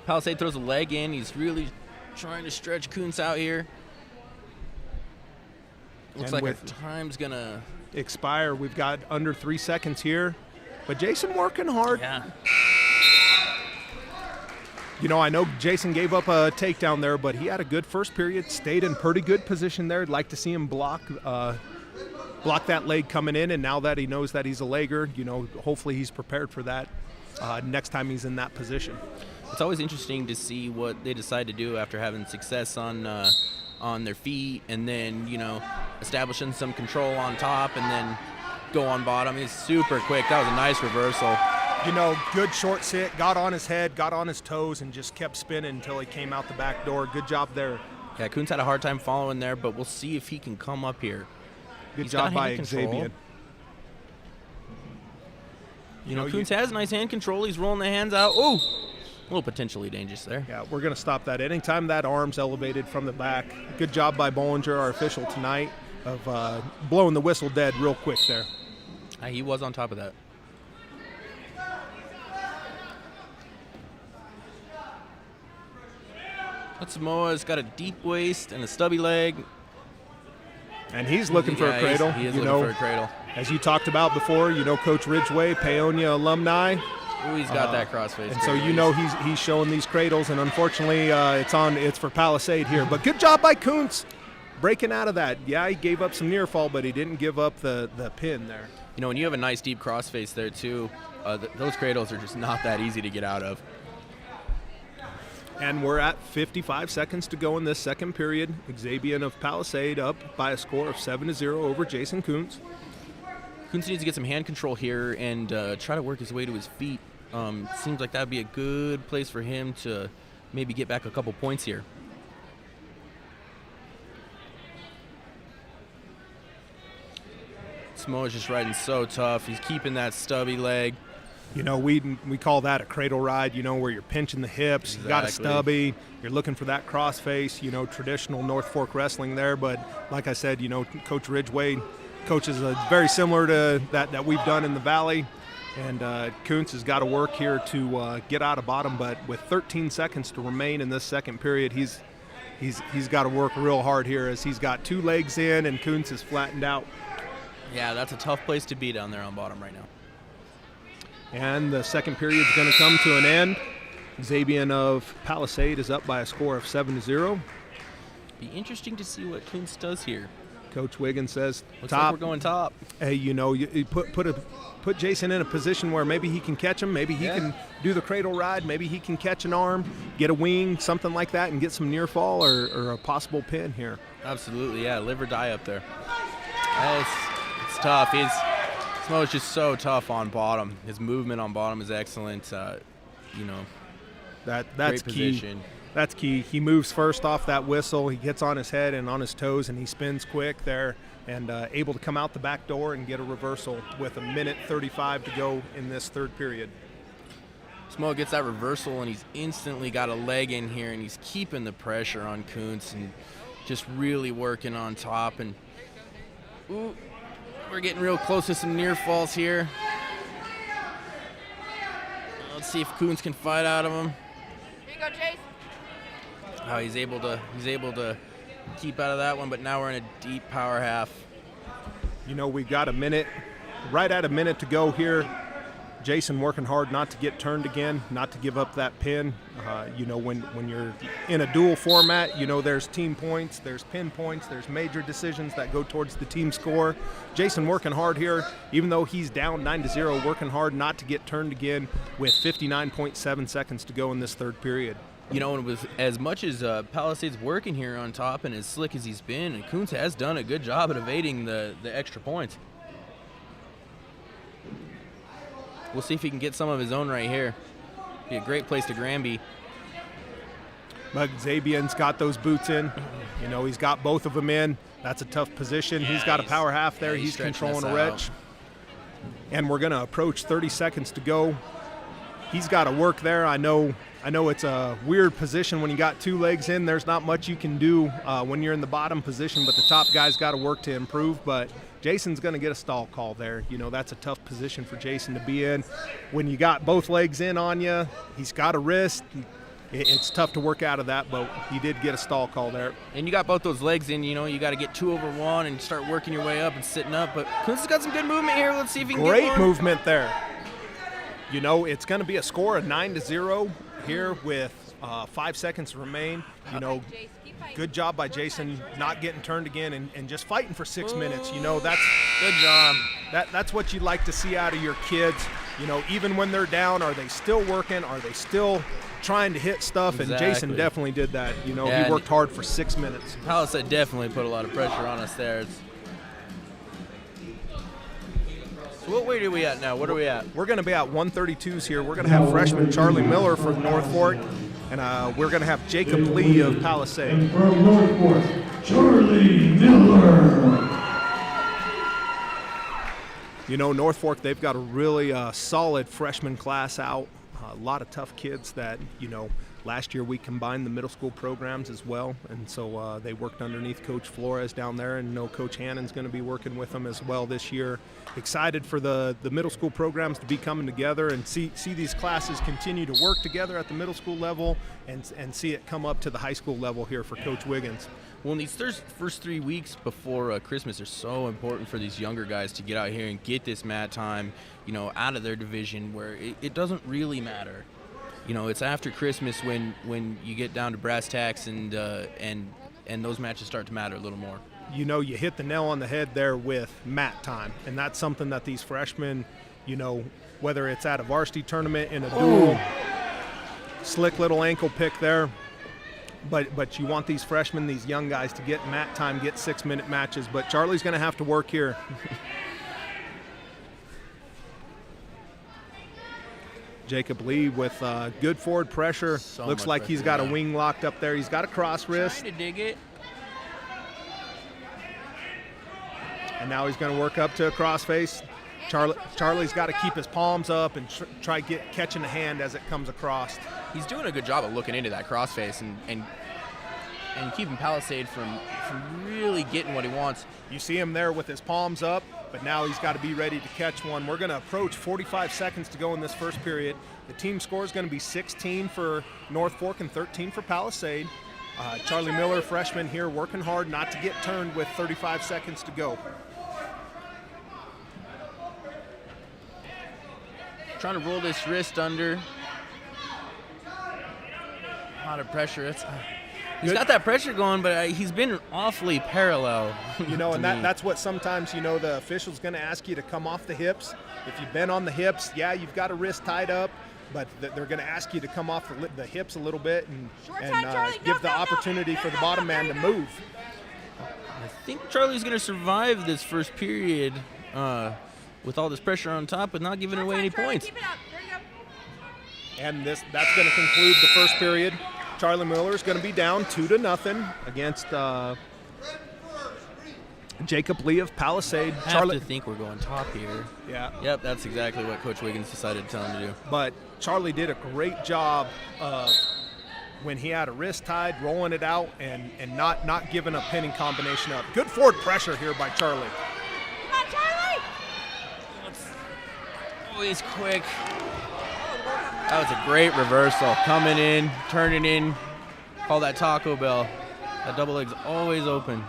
Palisade throws a leg in. He's really trying to stretch Kuntz out here. Looks like our time's going to expire. We've got under 3 seconds here, but Jason working hard. Yeah. I know Jason gave up a takedown there, but he had a good first period, stayed in pretty good position there. I'd like to see him block that leg coming in, and now that he knows that he's a legger, hopefully he's prepared for that next time he's in that position. It's always interesting to see what they decide to do after having success on their feet, and then establishing some control on top, and then go on bottom. He's super quick. That was a nice reversal. Good short sit, got on his head, got on his toes, and just kept spinning until he came out the back door. Good job there. Yeah, Kuntz had a hard time following there, but we'll see if he can come up here. Good job by Xavier. Kuntz has nice hand control. He's rolling the hands out. Oh, a little potentially dangerous there. Yeah, we're going to stop that. Anytime that arm's elevated from the back, good job by Bollinger, our official tonight, of blowing the whistle dead real quick there. He was on top of that. Samoa's got a deep waist and a stubby leg. And he's looking for a cradle. He is looking for a cradle. As you talked about before, Coach Ridgway, Paonia alumni. Ooh, he's got that crossface. And so he's showing these cradles, and unfortunately it's for Palisade here. But good job by Kuntz breaking out of that. Yeah, he gave up some near fall, but he didn't give up the pin there. When you have a nice deep crossface there too, those cradles are just not that easy to get out of. And we're at 55 seconds to go in this second period. Xavier of Palisade up by a score of 7-0 over Jason Kuntz. Kuntz needs to get some hand control here and try to work his way to his feet. Seems like that would be a good place for him to maybe get back a couple points here. Samoa's just riding so tough. He's keeping that stubby leg. We call that a cradle ride, where you're pinching the hips, Exactly. You got a stubby, you're looking for that crossface, traditional North Fork wrestling there. But like I said, Coach Ridgway coaches very similar to that we've done in the Valley. And Kuntz has got to work here to get out of bottom, but with 13 seconds to remain in this second period, he's got to work real hard here as he's got 2 legs in and Kuntz is flattened out. Yeah, that's a tough place to be down there on bottom right now. And the second period is going to come to an end. Xavier of Palisade is up by a score of 7-0. Be interesting to see what Kuntz does here. Coach Wiggins says, Looks top. like we're going top. Hey, you put Jason in a position where maybe he can catch him, maybe he can do the cradle ride, maybe he can catch an arm, get a wing, something like that, and get some near fall or a possible pin here. Absolutely, yeah, live or die up there. It's tough. Smo's just so tough on bottom. His movement on bottom is excellent. That's great key. position. That's key. He moves first off that whistle. He gets on his head and on his toes, and he spins quick there and able to come out the back door and get a reversal with 1:35 to go in this third period. Smo gets that reversal, and he's instantly got a leg in here, and he's keeping the pressure on Kuntz and just really working on top. And ooh, we're getting real close to some near falls here. Let's see if Kuntz can fight out of him. Here you go, Chase. Oh, he's able to keep out of that one, but now we're in a deep power half. We've got right at a minute to go here. Jason working hard not to get turned again, not to give up that pin. When you're in a dual format, there's team points, there's pin points, there's major decisions that go towards the team score. Jason working hard here, even though he's down 9-0, working hard not to get turned again with 59.7 seconds to go in this third period. And with as much as Palisade's working here on top and as slick as he's been, and Kuntz has done a good job at evading the extra points. We'll see if he can get some of his own right here. Be a great place to Granby. But Xavier's got those boots in. He's got both of them in. That's a tough position. He's got a power half there. He's controlling a wrench. And we're going to approach 30 seconds to go. He's got to work there. I know it's a weird position when you got 2 legs in. There's not much you can do when you're in the bottom position, but the top guy's got to work to improve. But Jason's going to get a stall call there. That's a tough position for Jason to be in. When you got both legs in on you, he's got a wrist. It's tough to work out of that, but he did get a stall call there. And you got both those legs in, you got to get 2 over 1 and start working your way up and sitting up. But Kuntz has got some good movement here. Let's see if he can get one. Great movement there. It's going to be a score of 9-0 here with 5 seconds to remain. Good job by Jason not getting turned again and just fighting for 6 minutes. That's good job. That's what you like to see out of your kids. Even when they're down, are they still working? Are they still trying to hit stuff? Exactly. And Jason definitely did that. He worked hard for 6 minutes. Palisade definitely put a lot of pressure on us there. What weight are we at now? What are we at? We're going to be at 132s here. We're going to have freshman Charlie Miller from North Fork, and we're going to have Jacob Lee of Palisade. And from North Fork, Charlie Miller. North Fork, they've got a really solid freshman class out. A lot of tough kids that, last year we combined the middle school programs as well, and so they worked underneath Coach Flores down there, and Coach Hannon's going to be working with them as well this year. Excited for the middle school programs to be coming together and see these classes continue to work together at the middle school level and see it come up to the high school level here for Coach Wiggins. Well, these first 3 weeks before Christmas are so important for these younger guys to get out here and get this mat time, out of their division where it doesn't really matter. It's after Christmas when you get down to brass tacks and those matches start to matter a little more. You hit the nail on the head there with mat time, and that's something that these freshmen, whether it's at a varsity tournament in a duel, slick little ankle pick there, but you want these freshmen, these young guys to get mat time, get 6-minute matches, but Charlie's going to have to work here. Jacob Lee with good forward pressure. Looks like he's got a wing locked up there. He's got a cross wrist. Trying to dig it. And now he's going to work up to a cross face. Charlie's got to keep his palms up and try catching the hand as it comes across. He's doing a good job of looking into that cross face and and keeping Palisade from really getting what he wants. You see him there with his palms up, but now he's got to be ready to catch one. We're going to approach 45 seconds to go in this first period. The team score is going to be 16 for North Fork and 13 for Palisade. Charlie Miller, freshman here, working hard not to get turned with 35 seconds to go. Trying to roll this wrist under. A lot of pressure. He's got that pressure going, but he's been awfully parallel. You know, and that's what sometimes, you know, the official's going to ask you to come off the hips. If you've been on the hips, yeah, you've got a wrist tied up, but they're going to ask you to come off the hips a little bit and give the opportunity for the bottom man to move. I think Charlie's going to survive this first period with all this pressure on top, but not giving away any points. Keep it up. There you go. And that's going to conclude the first period. Charlie Miller is going to be down 2-0 against Jacob Lee of Palisade. I have to think we're going top here. Yeah. Yep, that's exactly what Coach Wiggins decided to tell him to do. But Charlie did a great job when he had a wrist tied, rolling it out, and not giving a pinning combination up. Good forward pressure here by Charlie. Come on, Charlie! Always quick. That was a great reversal. Coming in, turning in. Call that Taco Bell. That double leg's always open.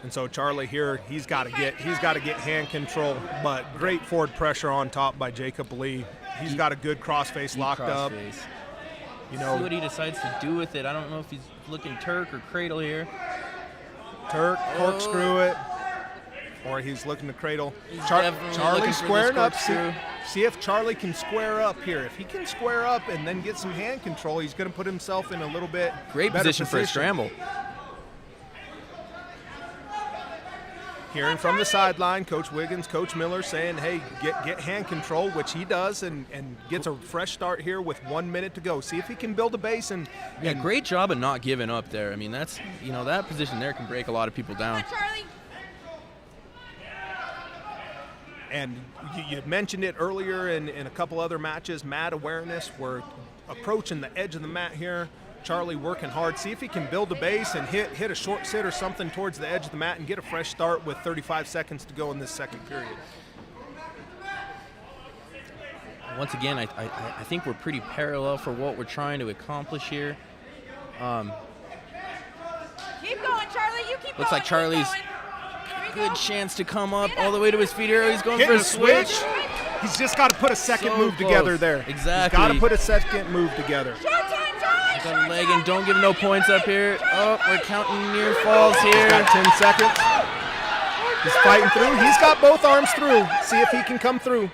And so Charlie here, he's got to get hand control, but great forward pressure on top by Jacob Lee. He's got a good crossface locked up. You know, see what he decides to do with it. I don't know if he's looking Turk or cradle here. Turk, corkscrew it, or he's looking to cradle. Definitely Charlie looking for squaring this up. corkscrew. See if Charlie can square up here. If he can square up and then get some hand control, he's going to put himself in a little bit Great better position for a scramble. Hearing from the sideline, Coach Wiggins, Coach Miller saying, hey, get hand control, which he does, and gets a fresh start here with 1 minute to go. See if he can build a base. And Great job of not giving up there. I mean, that's, you know, that position there can break a lot of people down. Come on, Charlie! And you mentioned it earlier in a couple other matches, mat awareness. We're approaching the edge of the mat here. Charlie working hard. See if he can build a base and hit a short sit or something towards the edge of the mat and get a fresh start with 35 seconds to go in this second period. Once again, I think we're pretty parallel for what we're trying to accomplish here. Keep going, Charlie. You keep going. Looks like Charlie's good chance to come up all the way to his feet here. He's going Getting for a switch. He's just got to put a second So move close. together there. Exactly. He's got to put a second move together. Short time, Charlie! Got a leg and don't give no points up here. Oh, we're counting near falls He's here. got 10 seconds. He's fighting through. He's got both arms through. See if he can come through.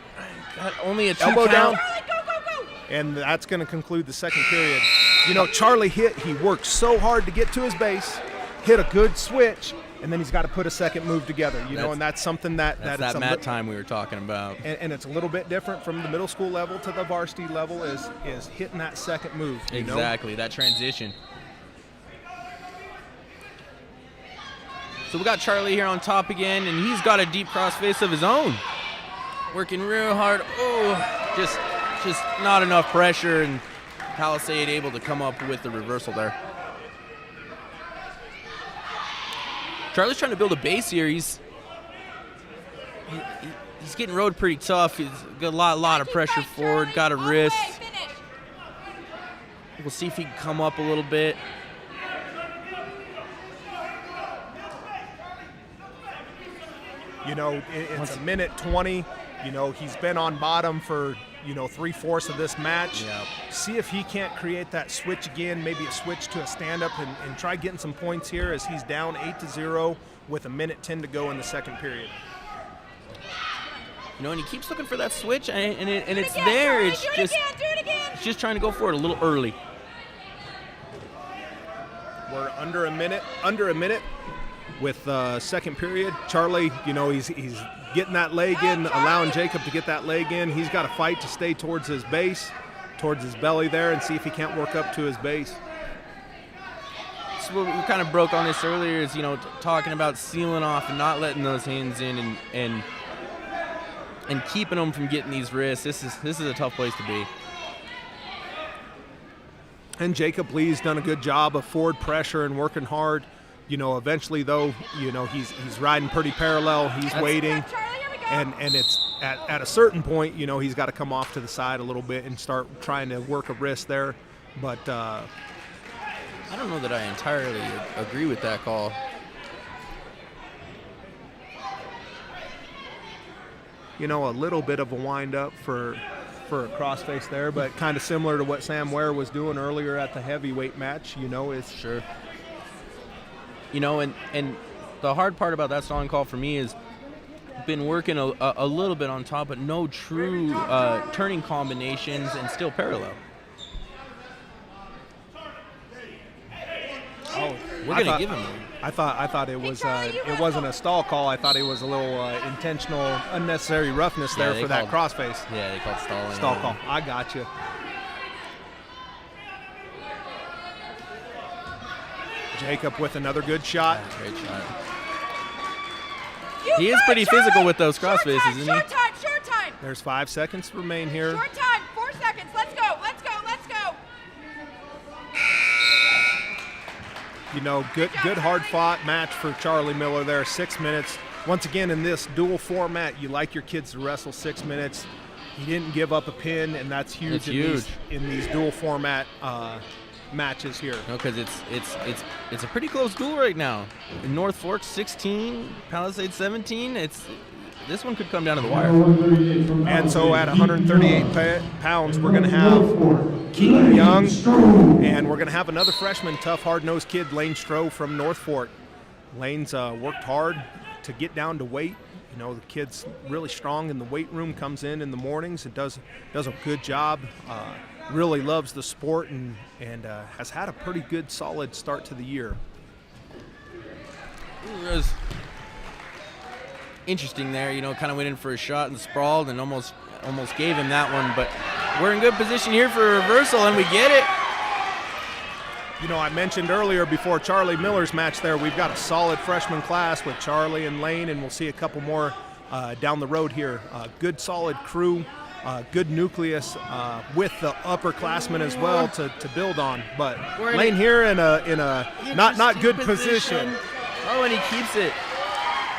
Got only a 2 Elbow count. down. And that's going to conclude the second period. You know, Charlie he worked so hard to get to his base, hit a good switch, and then he's got to put a second move together. And that's something That's that mat time we were talking about. and it's a little bit different from the middle school level to the varsity level is hitting that second move. You know? Exactly, that transition. So we got Charlie here on top again, and he's got a deep crossface of his own. Working real hard. Oh, just not enough pressure, and Palisade able to come up with the reversal there. Charlie's trying to build a base here. He's getting rode pretty tough. He's got a lot of pressure forward, got a wrist. We'll see if he can come up a little bit. You know, it's a minute 20. You know, he's been on bottom for, 3/4 of this match. Yep. See if he can't create that switch again, maybe a switch to a stand-up and try getting some points here as he's down 8-0 with a minute 10 to go in the second period. You know, and he keeps looking for that switch, and it's there. It's just it's just trying to go for it a little early. We're under a minute with second period. Charlie, he's getting that leg in, allowing Jacob to get that leg in. He's got to fight to stay towards his base, towards his belly there, and see if he can't work up to his base. So what we kind of broke on this earlier is, talking about sealing off and not letting those hands in and keeping them from getting these wrists. This is a tough place to be. And Jacob Lee's done a good job of forward pressure and working hard. Eventually, though, he's riding pretty parallel. He's waiting. And it's at a certain point, he's got to come off to the side a little bit and start trying to work a wrist there. But I don't know that I entirely agree with that call. A little bit of a wind-up for a crossface there, but kind of similar to what Sam Ware was doing earlier at the heavyweight match, is sure. And the hard part about that stalling call for me is been working a little bit on top, but no true turning combinations and still parallel. Oh, we're gonna give him one. I thought it was it wasn't a stall call. I thought it was a little intentional, unnecessary roughness there for that crossface. Yeah, they called stalling. Stall call. I got you. Jacob with another good shot. Yeah, great shot. He is pretty physical with those crossfaces, isn't he? Short time. There's 5 seconds to remain here. Short time, 4 seconds. Let's go. Good hard-fought match for Charlie Miller there, 6 minutes. Once again, in this dual format, you like your kids to wrestle 6 minutes. He didn't give up a pin, and that's huge. It's huge in these dual format matches here. No, because it's a pretty close duel right now. In North Fork 16, Palisade 17. This one could come down to the wire. And so at 138 pounds, we're going to have Keaton Young, and we're going to have another freshman, tough, hard-nosed kid, Lane Stroh from North Fork. Lane's worked hard to get down to weight. The kid's really strong in the weight room, comes in the mornings and does a good job. Really loves the sport and has had a pretty good, solid start to the year. It was interesting there, kind of went in for a shot and sprawled and almost gave him that one. But we're in good position here for a reversal, and we get it. I mentioned earlier before Charlie Miller's match there, we've got a solid freshman class with Charlie and Lane, and we'll see a couple more down the road here. Good, solid crew. Good nucleus with the upperclassmen as well to build on. But Lane here in a not good position. Oh, and he keeps it.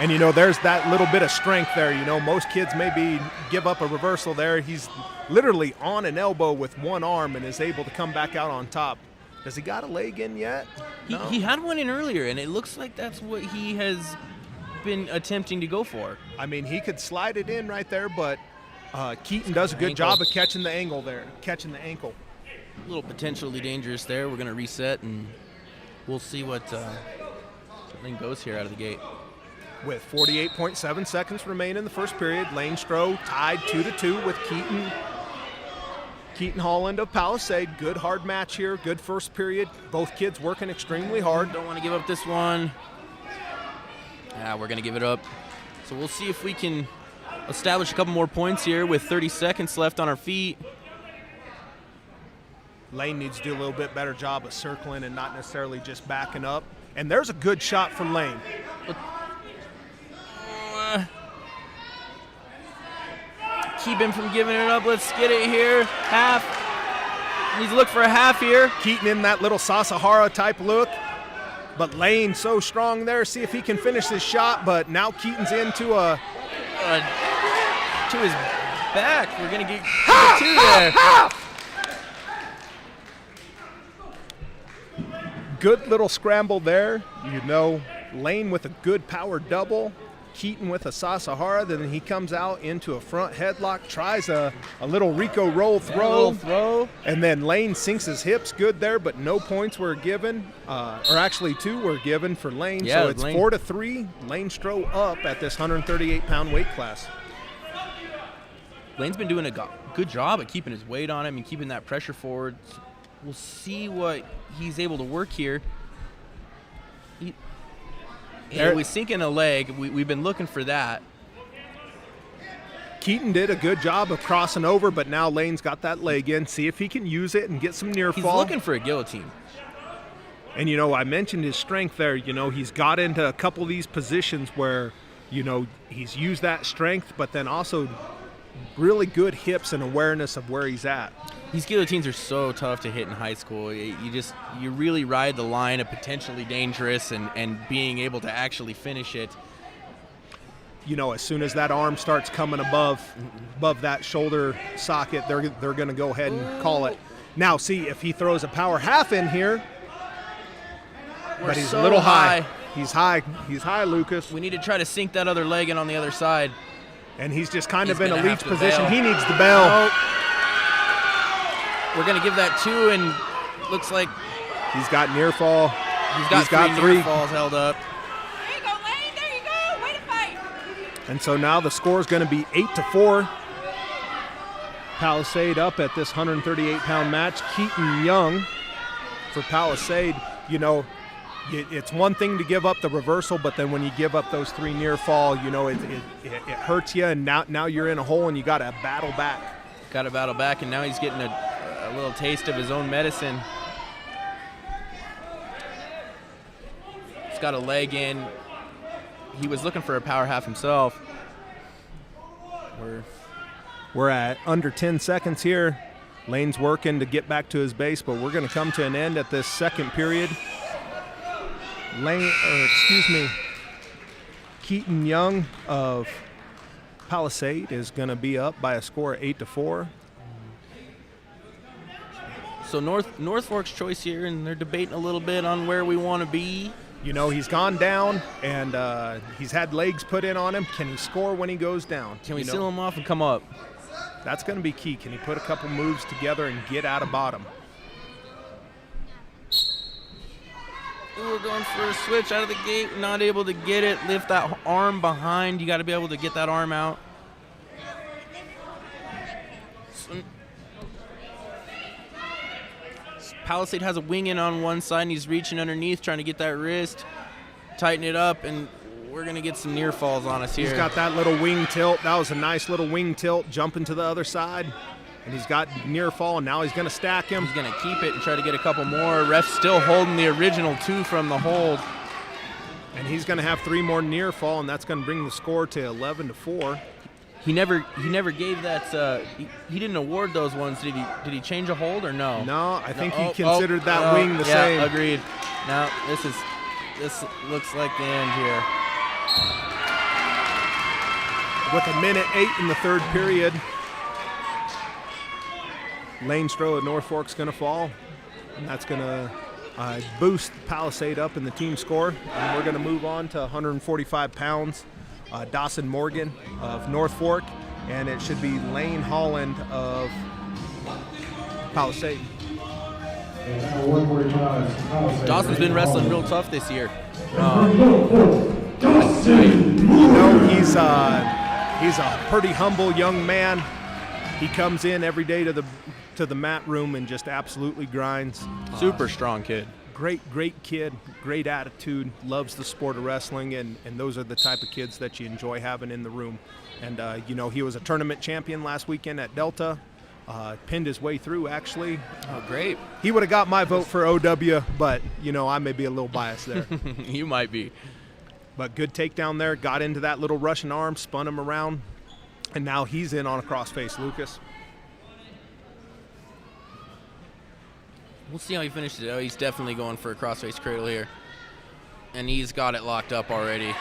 And there's that little bit of strength there. Most kids maybe give up a reversal there. He's literally on an elbow with one arm and is able to come back out on top. Does he got a leg in yet? No? He had one in earlier, and it looks like that's what he has been attempting to go for. I mean, he could slide it in right there, but Keaton does a good job of catching the ankle. A little potentially dangerous there. We're going to reset, and we'll see what Lane goes here out of the gate. With 48.7 seconds remain in the first period, Lane Stroh tied 2-2 with Keaton Holland of Palisade. Good hard match here, good first period. Both kids working extremely hard. Don't want to give up this one. Yeah, we're going to give it up. So we'll see if we can establish a couple more points here with 30 seconds left on our feet. Lane needs to do a little bit better job of circling and not necessarily just backing up. And there's a good shot for Lane. Keep him from giving it up. Let's get it here. Half. Needs to look for a half here. Keaton in that little Sasahara type look. But Lane so strong there. See if he can finish this shot. But now Keaton's into to his back. We're going to get two there. Good little scramble there. Lane with a good power double. Keaton with a Sasahara, then he comes out into a front headlock, tries a little Rico roll throw, and then Lane sinks his hips good there, but no points were given, or actually 2 were given for Lane, yeah, so it's Lane. 4-3, Lane Stroh up at this 138-pound weight class. Lane's been doing a good job at keeping his weight on him and keeping that pressure forward. We'll see what he's able to work here. We sink in a leg. We've been looking for that. Keaton did a good job of crossing over, but now Lane's got that leg in. See if he can use it and get some near fall. He's looking for a guillotine. And, I mentioned his strength there. He's got into a couple of these positions where, he's used that strength, but then also really good hips and awareness of where he's at. These guillotines are so tough to hit in high school. You really ride the line of potentially dangerous and being able to actually finish it. You know, as soon as that arm starts coming above that shoulder socket, they're going to go ahead and call it. Now, see, if he throws a power half in here, but he's so a little high. He's high, Lucas. We need to try to sink that other leg in on the other side. And he's just kind of He's in a gonna leech have to position. bail. He needs the bell. Oh. We're going to give that 2, and looks like He's got near fall. he's got 3 three. near falls held up. There you go, Lane. There you go. Way to fight. And so now the score is going to be 8-4. Palisade up at this 138-pound match. Keaton Young for Palisade. You know, it's one thing to give up the reversal, but then when you give up those 3 near fall, you know, it hurts you, and now you're in a hole and you got to battle back. Got to battle back, and now he's getting a little taste of his own medicine. He's got a leg in. He was looking for a power half himself. We're at under 10 seconds here. Lane's working to get back to his base, but we're going to come to an end at this second period. Keaton Young of Palisade is going to be up by a score of 8-4. So North Fork's choice here, and they're debating a little bit on where we want to be. You know, he's gone down, and he's had legs put in on him. Can he score when he goes down? Can we seal him off and come up? That's going to be key. Can he put a couple moves together and get out of bottom? Ooh, we're going for a switch out of the gate. Not able to get it. Lift that arm behind. You got to be able to get that arm out. Palisade has a wing in on one side, and he's reaching underneath, trying to get that wrist, tighten it up, and we're going to get some near falls on us here. He's got that little wing tilt. That was a nice little wing tilt, jumping to the other side. And he's got near fall, and now he's going to stack him. He's going to keep it and try to get a couple more. Ref's still holding the original 2 from the hold. And he's going to have 3 more near fall, and that's going to bring the score to 11-4. He never gave that. He didn't award those ones. Did he change a hold or no? No, I think he considered that wing the same. Yeah, agreed. Now this looks like the end here. With 1:08 in the third period, Lane Stroh of North Fork's going to fall, and that's going to boost Palisade up in the team score. And we're going to move on to 145 pounds. Dawson Morgan of North Fork, and it should be Lane Holland of Palisade. Dawson's been wrestling real tough this year. You know, he's a pretty humble young man. He comes in every day to the mat room and just absolutely grinds. Super strong kid. Great kid, great attitude, loves the sport of wrestling, and those are the type of kids that you enjoy having in the room. And, you know, he was a tournament champion last weekend at Delta, pinned his way through, actually. Oh, great. He would have got my vote for OW, but, you know, I may be a little biased there. You might be. But good takedown there, got into that little Russian arm, spun him around, and now he's in on a crossface, Lucas. We'll see how he finishes it. Oh, he's definitely going for a crossface cradle here. And he's got it locked up already.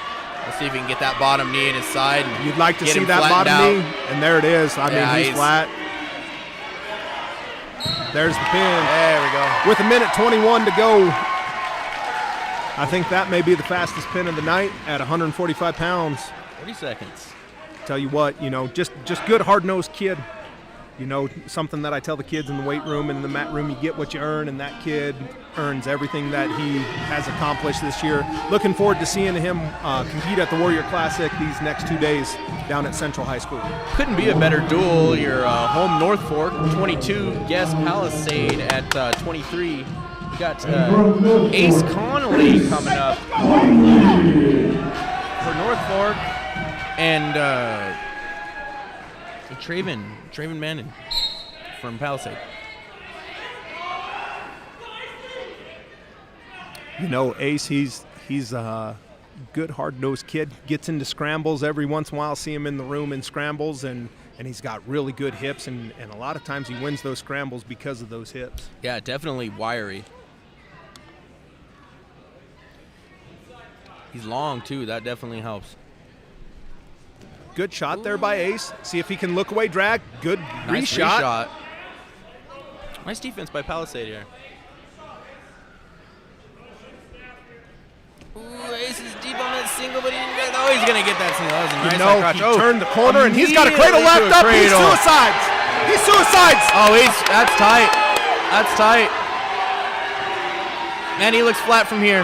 Let's see if he can get that bottom knee in his side. You'd like to see that bottom knee, and there it is. I mean, he's flat. There's the pin. There we go. With 1:21 to go. I think that may be the fastest pin of the night at 145 pounds. 40 seconds. Tell you what, you know, just good hard-nosed kid. You know, something that I tell the kids in the weight room and in the mat room, you get what you earn, and that kid earns everything that he has accomplished this year. Looking forward to seeing him compete at the Warrior Classic these next 2 days down at Central High School. Couldn't be a better duel. Your home North Fork, 22, guest Palisade at 23. We got Ace Connolly coming up for North Fork, and Traven Manning from Palisade. You know, Ace, he's a good hard-nosed kid. Gets into scrambles every once in a while. See him in the room in scrambles, and and he's got really good hips, and a lot of times he wins those scrambles because of those hips. Yeah, definitely wiry. He's long, too. That definitely helps. Good shot there by Ace. See if he can look away drag. Good Nice reshot. Nice defense by Palisade here. Ooh, Ace is deep on that single, but he's going to get that single. That was a nice high crotch. He turned the corner, and he's got a cradle left up. He suicides. He suicides. Oh, that's tight. That's tight. Man, he looks flat from here.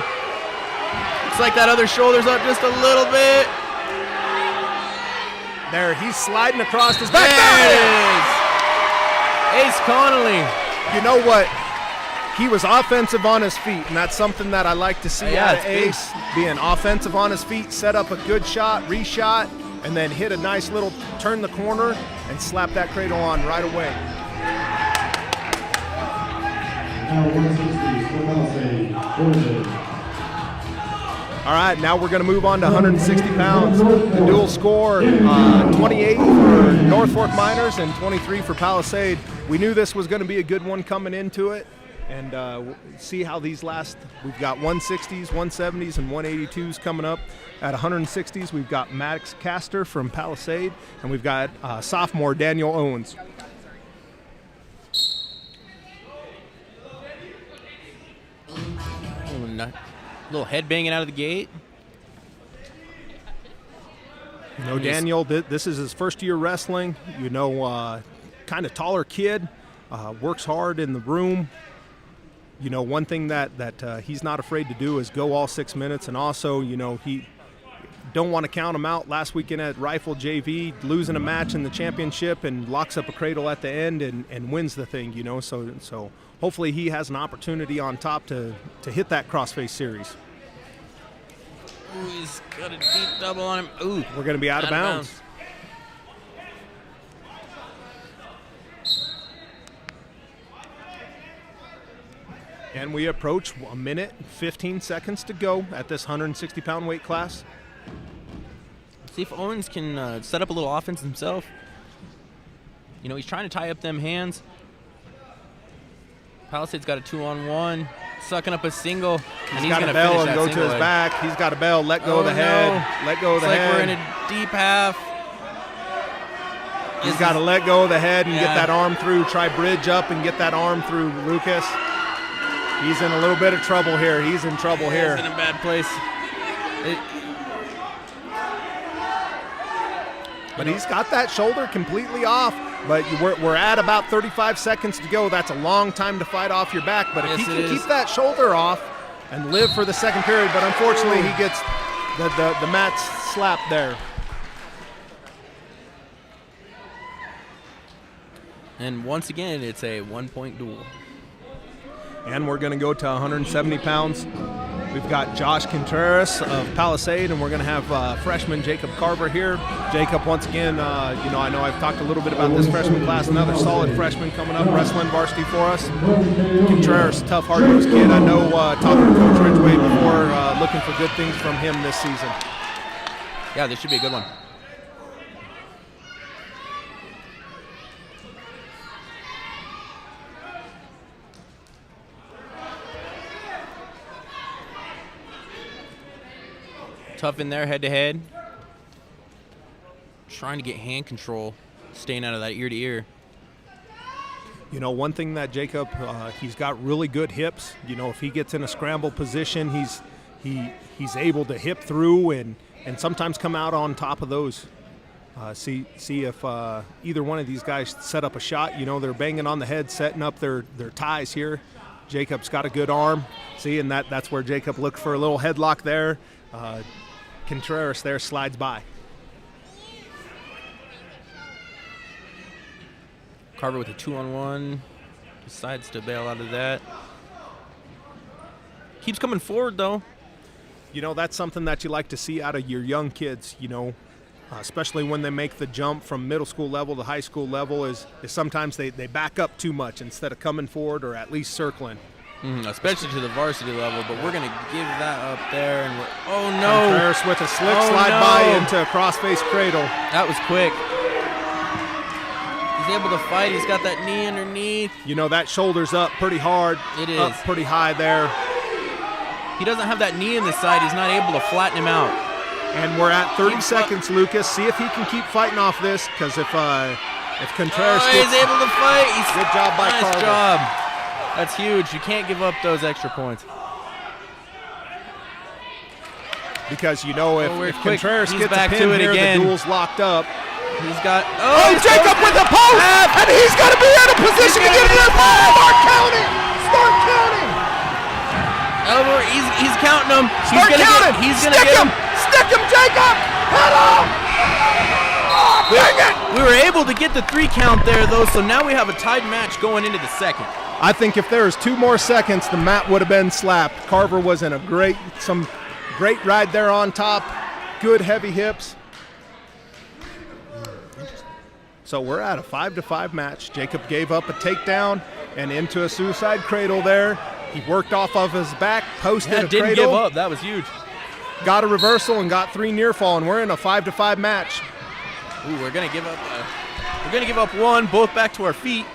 Looks like that other shoulder's up just a little bit. There, he's sliding across his back. There it is. Ace Connolly. You know what? He was offensive on his feet, and that's something that I like to see out of Ace. Being offensive on his feet, set up a good shot, reshot, and then hit a nice little turn the corner and slap that cradle on right away. Now 160 for Palisade. All right, now we're going to move on to 160 pounds. The dual score, 28 for North Fork Miners and 23 for Palisade. We knew this was going to be a good one coming into it. And see how these last. We've got 160s, 170s, and 182s coming up. At 160s, we've got Maddox Castor from Palisade, and we've got sophomore Daniel Owens. Little head banging out of the gate. You know, Daniel, this is his first year wrestling. You know, kind of taller kid, works hard in the room. You know, one thing that he's not afraid to do is go all 6 minutes, and also, you know, he don't want to count him out. Last weekend at Rifle JV, losing a match in the championship and locks up a cradle at the end and wins the thing, you know. So hopefully he has an opportunity on top to hit that crossface series. Ooh, he's got a deep double on him. Ooh, we're going to be out of bounds. And we approach 1 minute, 15 seconds to go at this 160-pound weight class. See if Owens can set up a little offense himself. You know, he's trying to tie up them hands. Palisade's got a 2-on-1, sucking up a single, and he's going to bail finish and that go to his back. He's got a bail, let go of the head, let go of the head. It's like we're in a deep half. He's got to let go of the head and get that arm through, try bridge up and get that arm through Lucas. He's in a little bit of trouble here. He's in trouble here. He's in a bad place. But he's got that shoulder completely off. But we're at about 35 seconds to go. That's a long time to fight off your back. But if he can keep that shoulder off and live for the second period, but unfortunately he gets the mat slapped there. And once again, it's a 1-point duel. And we're going to go to 170 pounds. We've got Josh Contreras of Palisade, and we're going to have freshman Jacob Carver here. Jacob, once again, you know, I know I've talked a little bit about this freshman class. Another solid freshman coming up, wrestling varsity for us. Contreras, tough, hard-nosed kid. I know talking to Coach Ridgway before, looking for good things from him this season. Yeah, this should be a good one. Tough in there, head-to-head. Trying to get hand control, staying out of that ear-to-ear. You know, one thing that Jacob, he's got really good hips. You know, if he gets in a scramble position, he's able to hip through and sometimes come out on top of those. See if either one of these guys set up a shot. You know, they're banging on the head, setting up their ties here. Jacob's got a good arm. See, and that's where Jacob looked for a little headlock there. Contreras there slides by. Carver with a 2-on-1. Decides to bail out of that. Keeps coming forward, though. You know, that's something that you like to see out of your young kids, you know, especially when they make the jump from middle school level to high school level, is sometimes they back up too much instead of coming forward or at least circling. Especially to the varsity level, but we're going to give that up there. And oh, no. Contreras with a slick slide by into a crossface cradle. That was quick. He's able to fight. He's got that knee underneath. You know, that shoulder's up pretty hard. It is. Up pretty high there. He doesn't have that knee in the side. He's not able to flatten him out. And we're at 30 seconds, Lucas. See if he can keep fighting off this, because if Contreras he's able to fight. Good job by Nice Carver. job. That's huge. You can't give up those extra points. Because, you know, we're if quick. Contreras He's gets a back pin to it here, again. the duel's locked up. He's got. Oh, Jacob with the post! And he's going to be in a position to get it in. Start counting! Start counting! Over. He's counting them. Start counting! He's gonna Stick get him! Stick him, Jacob! Head off! Oh, dang it! We were able to get the 3 count there, though, so now we have a tied match going into the second. I think if there was 2 more seconds, the mat would have been slapped. Carver was in a great ride there on top. Good heavy hips. So we're at a 5-5 match. Jacob gave up a takedown and into a suicide cradle there. He worked off of his back, posted a didn't cradle. give up. That was huge. Got a reversal and got 3 near fall, and we're in a 5-5 match. Ooh, we're gonna give up. We're gonna give up 1. Both back to our feet.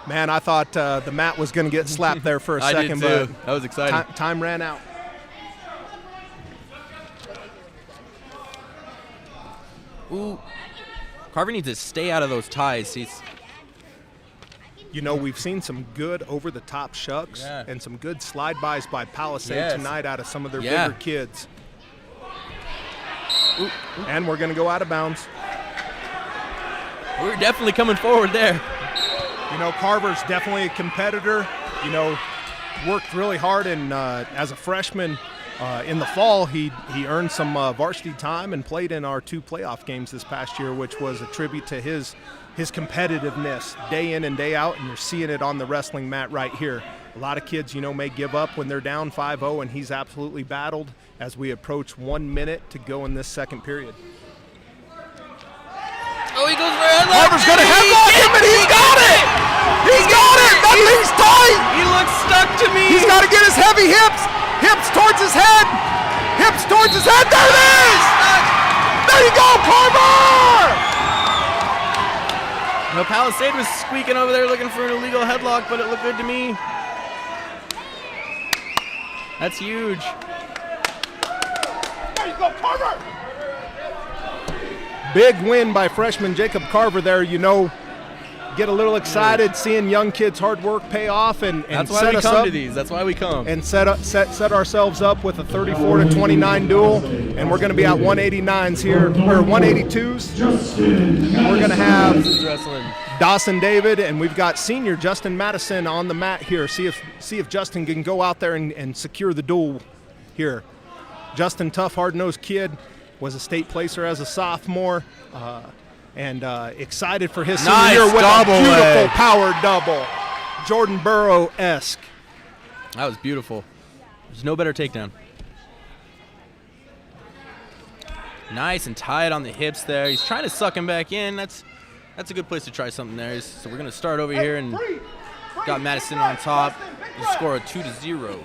Man, I thought the mat was going to get slapped there for a I second, did too. but That was exciting. time ran out. Ooh, Carver needs to stay out of those ties. You know, we've seen some good over-the-top shucks and some good slide-bys by Palisade tonight out of some of their bigger kids. Ooh. And we're going to go out of bounds. We're definitely coming forward there. You know, Carver's definitely a competitor. You know, worked really hard as a freshman. In the fall, he earned some varsity time and played in our 2 playoff games this past year, which was a tribute to his competitiveness day in and day out, and you're seeing it on the wrestling mat right here. A lot of kids, you know, may give up when they're down 5-0, and he's absolutely battled as we approach 1 minute to go in this second period. Oh, he goes for a headlock. Carver's going to headlock him, and he's got it! He's got it! That thing's tight! He looks stuck to me. He's got to get his heavy hips towards his head! Hips towards his head! There it is! There you go, Carver! No, Palisade was squeaking over there looking for an illegal headlock, but it looked good to me. That's huge. There you go, Carver! Big win by freshman Jacob Carver there. You know, get a little excited seeing young kids' hard work pay off and That's why set we us come up to these. That's why we come. and set ourselves up with a 34-29 duel. And we're going to be at 189s here, or 182s. And we're going to have Wrestling. Dawson David, and we've got senior Justin Madison on the mat here. See if Justin can go out there and secure the duel here. Justin, tough, hard-nosed kid, was a state placer as a sophomore, and excited for his senior year with a beautiful power double, Jordan Burrow-esque. That was beautiful. There's no better takedown. Nice and tight on the hips there. He's trying to suck him back in. That's a good place to try something there. So we're going to start over here and got Madison on top. The score of 2-0.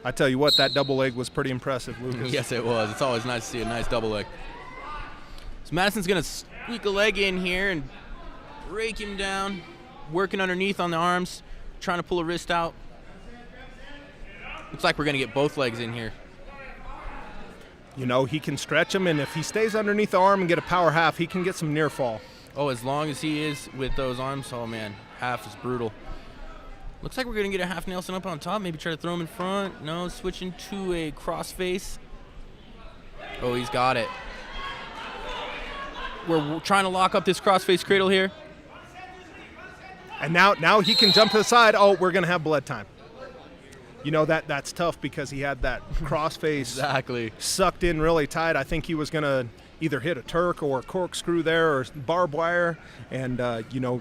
I tell you what, that double leg was pretty impressive, Lucas. Yes, it was. It's always nice to see a nice double leg. So Madison's going to squeak a leg in here and break him down, working underneath on the arms, trying to pull a wrist out. Looks like we're going to get both legs in here. You know, he can stretch him, and if he stays underneath the arm and get a power half, he can get some near fall. Oh, as long as he is with those arms, oh man, half is brutal. Looks like we're going to get a half Nelson up on top, maybe try to throw him in front. No, switching to a crossface. Oh, he's got it. We're trying to lock up this crossface cradle here. And now he can jump to the side. Oh, we're going to have blood time. You know, that's tough because he had that crossface Exactly. sucked in really tight. I think he was going to either hit a Turk or a corkscrew there or barbed wire and, you know,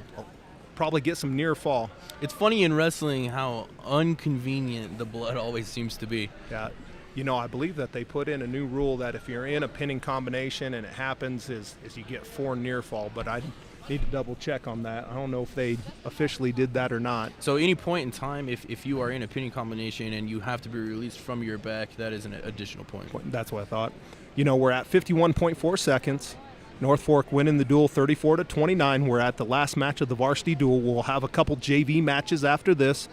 probably get some near fall. It's funny in wrestling how inconvenient the blood always seems to be. Yeah. You know, I believe that they put in a new rule that if you're in a pinning combination and it happens is you get 4 near fall, but I need to double check on that. I don't know if they officially did that or not. So any point in time, if you are in a pinning combination and you have to be released from your back, that is an additional point. That's what I thought. You know, we're at 51.4 seconds. North Fork winning the duel 34-29. We're at the last match of the varsity duel. We'll have a couple JV matches after this.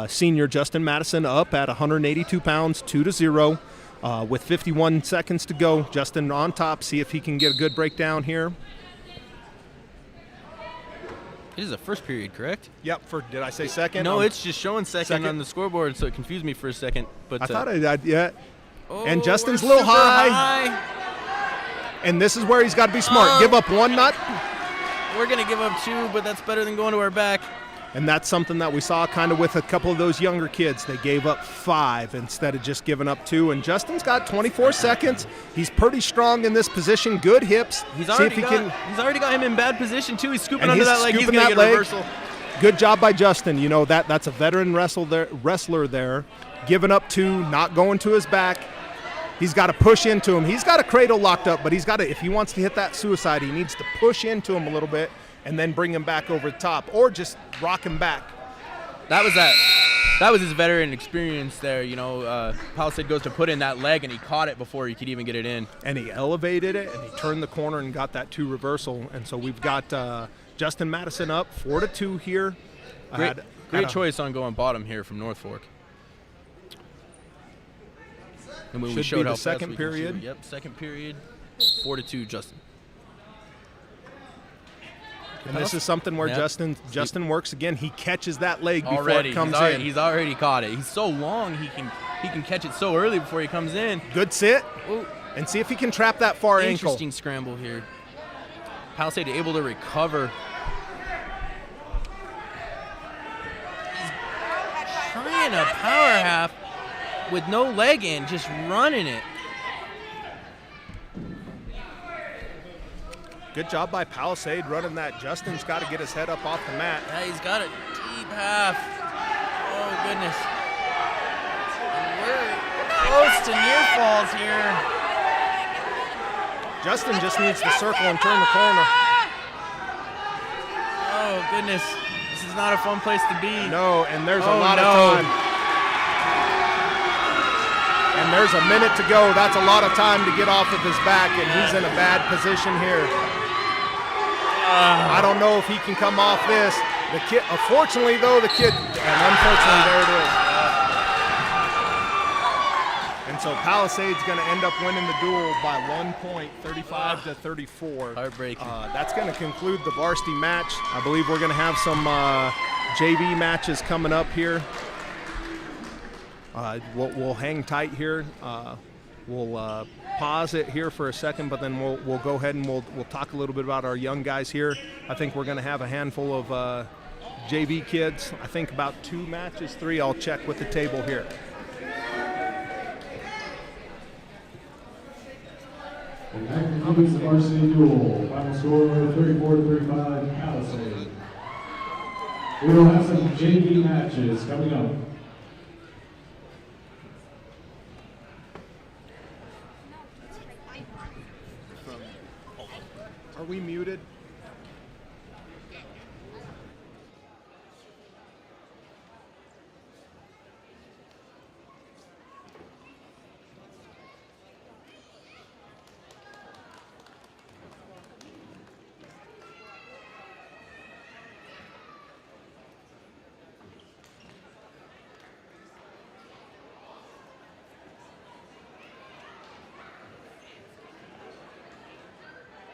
Senior Justin Madison up at 182 pounds, 2-0. With 51 seconds to go, Justin on top. See if he can get a good breakdown here. It is a first period, correct? Yep. Did I say second? No, it's just showing second on the scoreboard, so it confused me for a second. But I thought I did. Yeah. Oh, And Justin's a we're little super high. And this is where he's got to be smart. Give up one nut. We're going to give up 2, but that's better than going to our back. And that's something that we saw kind of with a couple of those younger kids. They gave up 5 instead of just giving up 2. And Justin's got 24 seconds. He's pretty strong in this position. Good hips. He's already got him in bad position, too. He's scooping under that leg. He's scooping going to that get a leg. reversal. Good job by Justin. You know, that's a veteran wrestler there. Giving up 2, not going to his back. He's got to push into him. He's got a cradle locked up, but he's got to, if he wants to hit that suicide, he needs to push into him a little bit and then bring him back over the top, or just rock him back. That was his veteran experience there. You know, Palisade goes to put in that leg, and he caught it before he could even get it in. And he elevated it, and he turned the corner and got that 2 reversal. And so we've got Justin Madison up 4-2 here. Great choice on going bottom here from North Fork. And when we Should showed be the how fast second we can period. shoot. Yep, second period, 4-2, Justin. And this is something where Justin works again. He catches that leg before it comes in. He's already caught it. He's so long, he can catch it so early before he comes in. Good sit. Ooh. And see if he can trap that far ankle. Interesting scramble here. Palisade able to recover. He's trying a power half with no leg in, just running it. Good job by Palisade running that. Justin's got to get his head up off the mat. Yeah, he's got a deep half. Oh, goodness. And we're close to near falls here. Justin just needs to circle and turn the corner. Oh, goodness. This is not a fun place to be. No, and there's a lot of time. And there's a minute to go. That's a lot of time to get off of his back, and he's in a bad position here. I don't know if he can come off this. The kid, unfortunately, though, and unfortunately, there it is. And so Palisade's going to end up winning the duel by 1 point, 35-34. Heartbreaking. That's going to conclude the varsity match. I believe we're going to have some JV matches coming up here. We'll hang tight here. We'll pause it here for a second, but then we'll go ahead and we'll talk a little bit about our young guys here. I think we're going to have a handful of JV kids. I think about 2 matches, 3. I'll check with the table here. And that concludes the varsity duel. Final score 34-35 Palisade. We will have some JV matches coming up. Are we muted?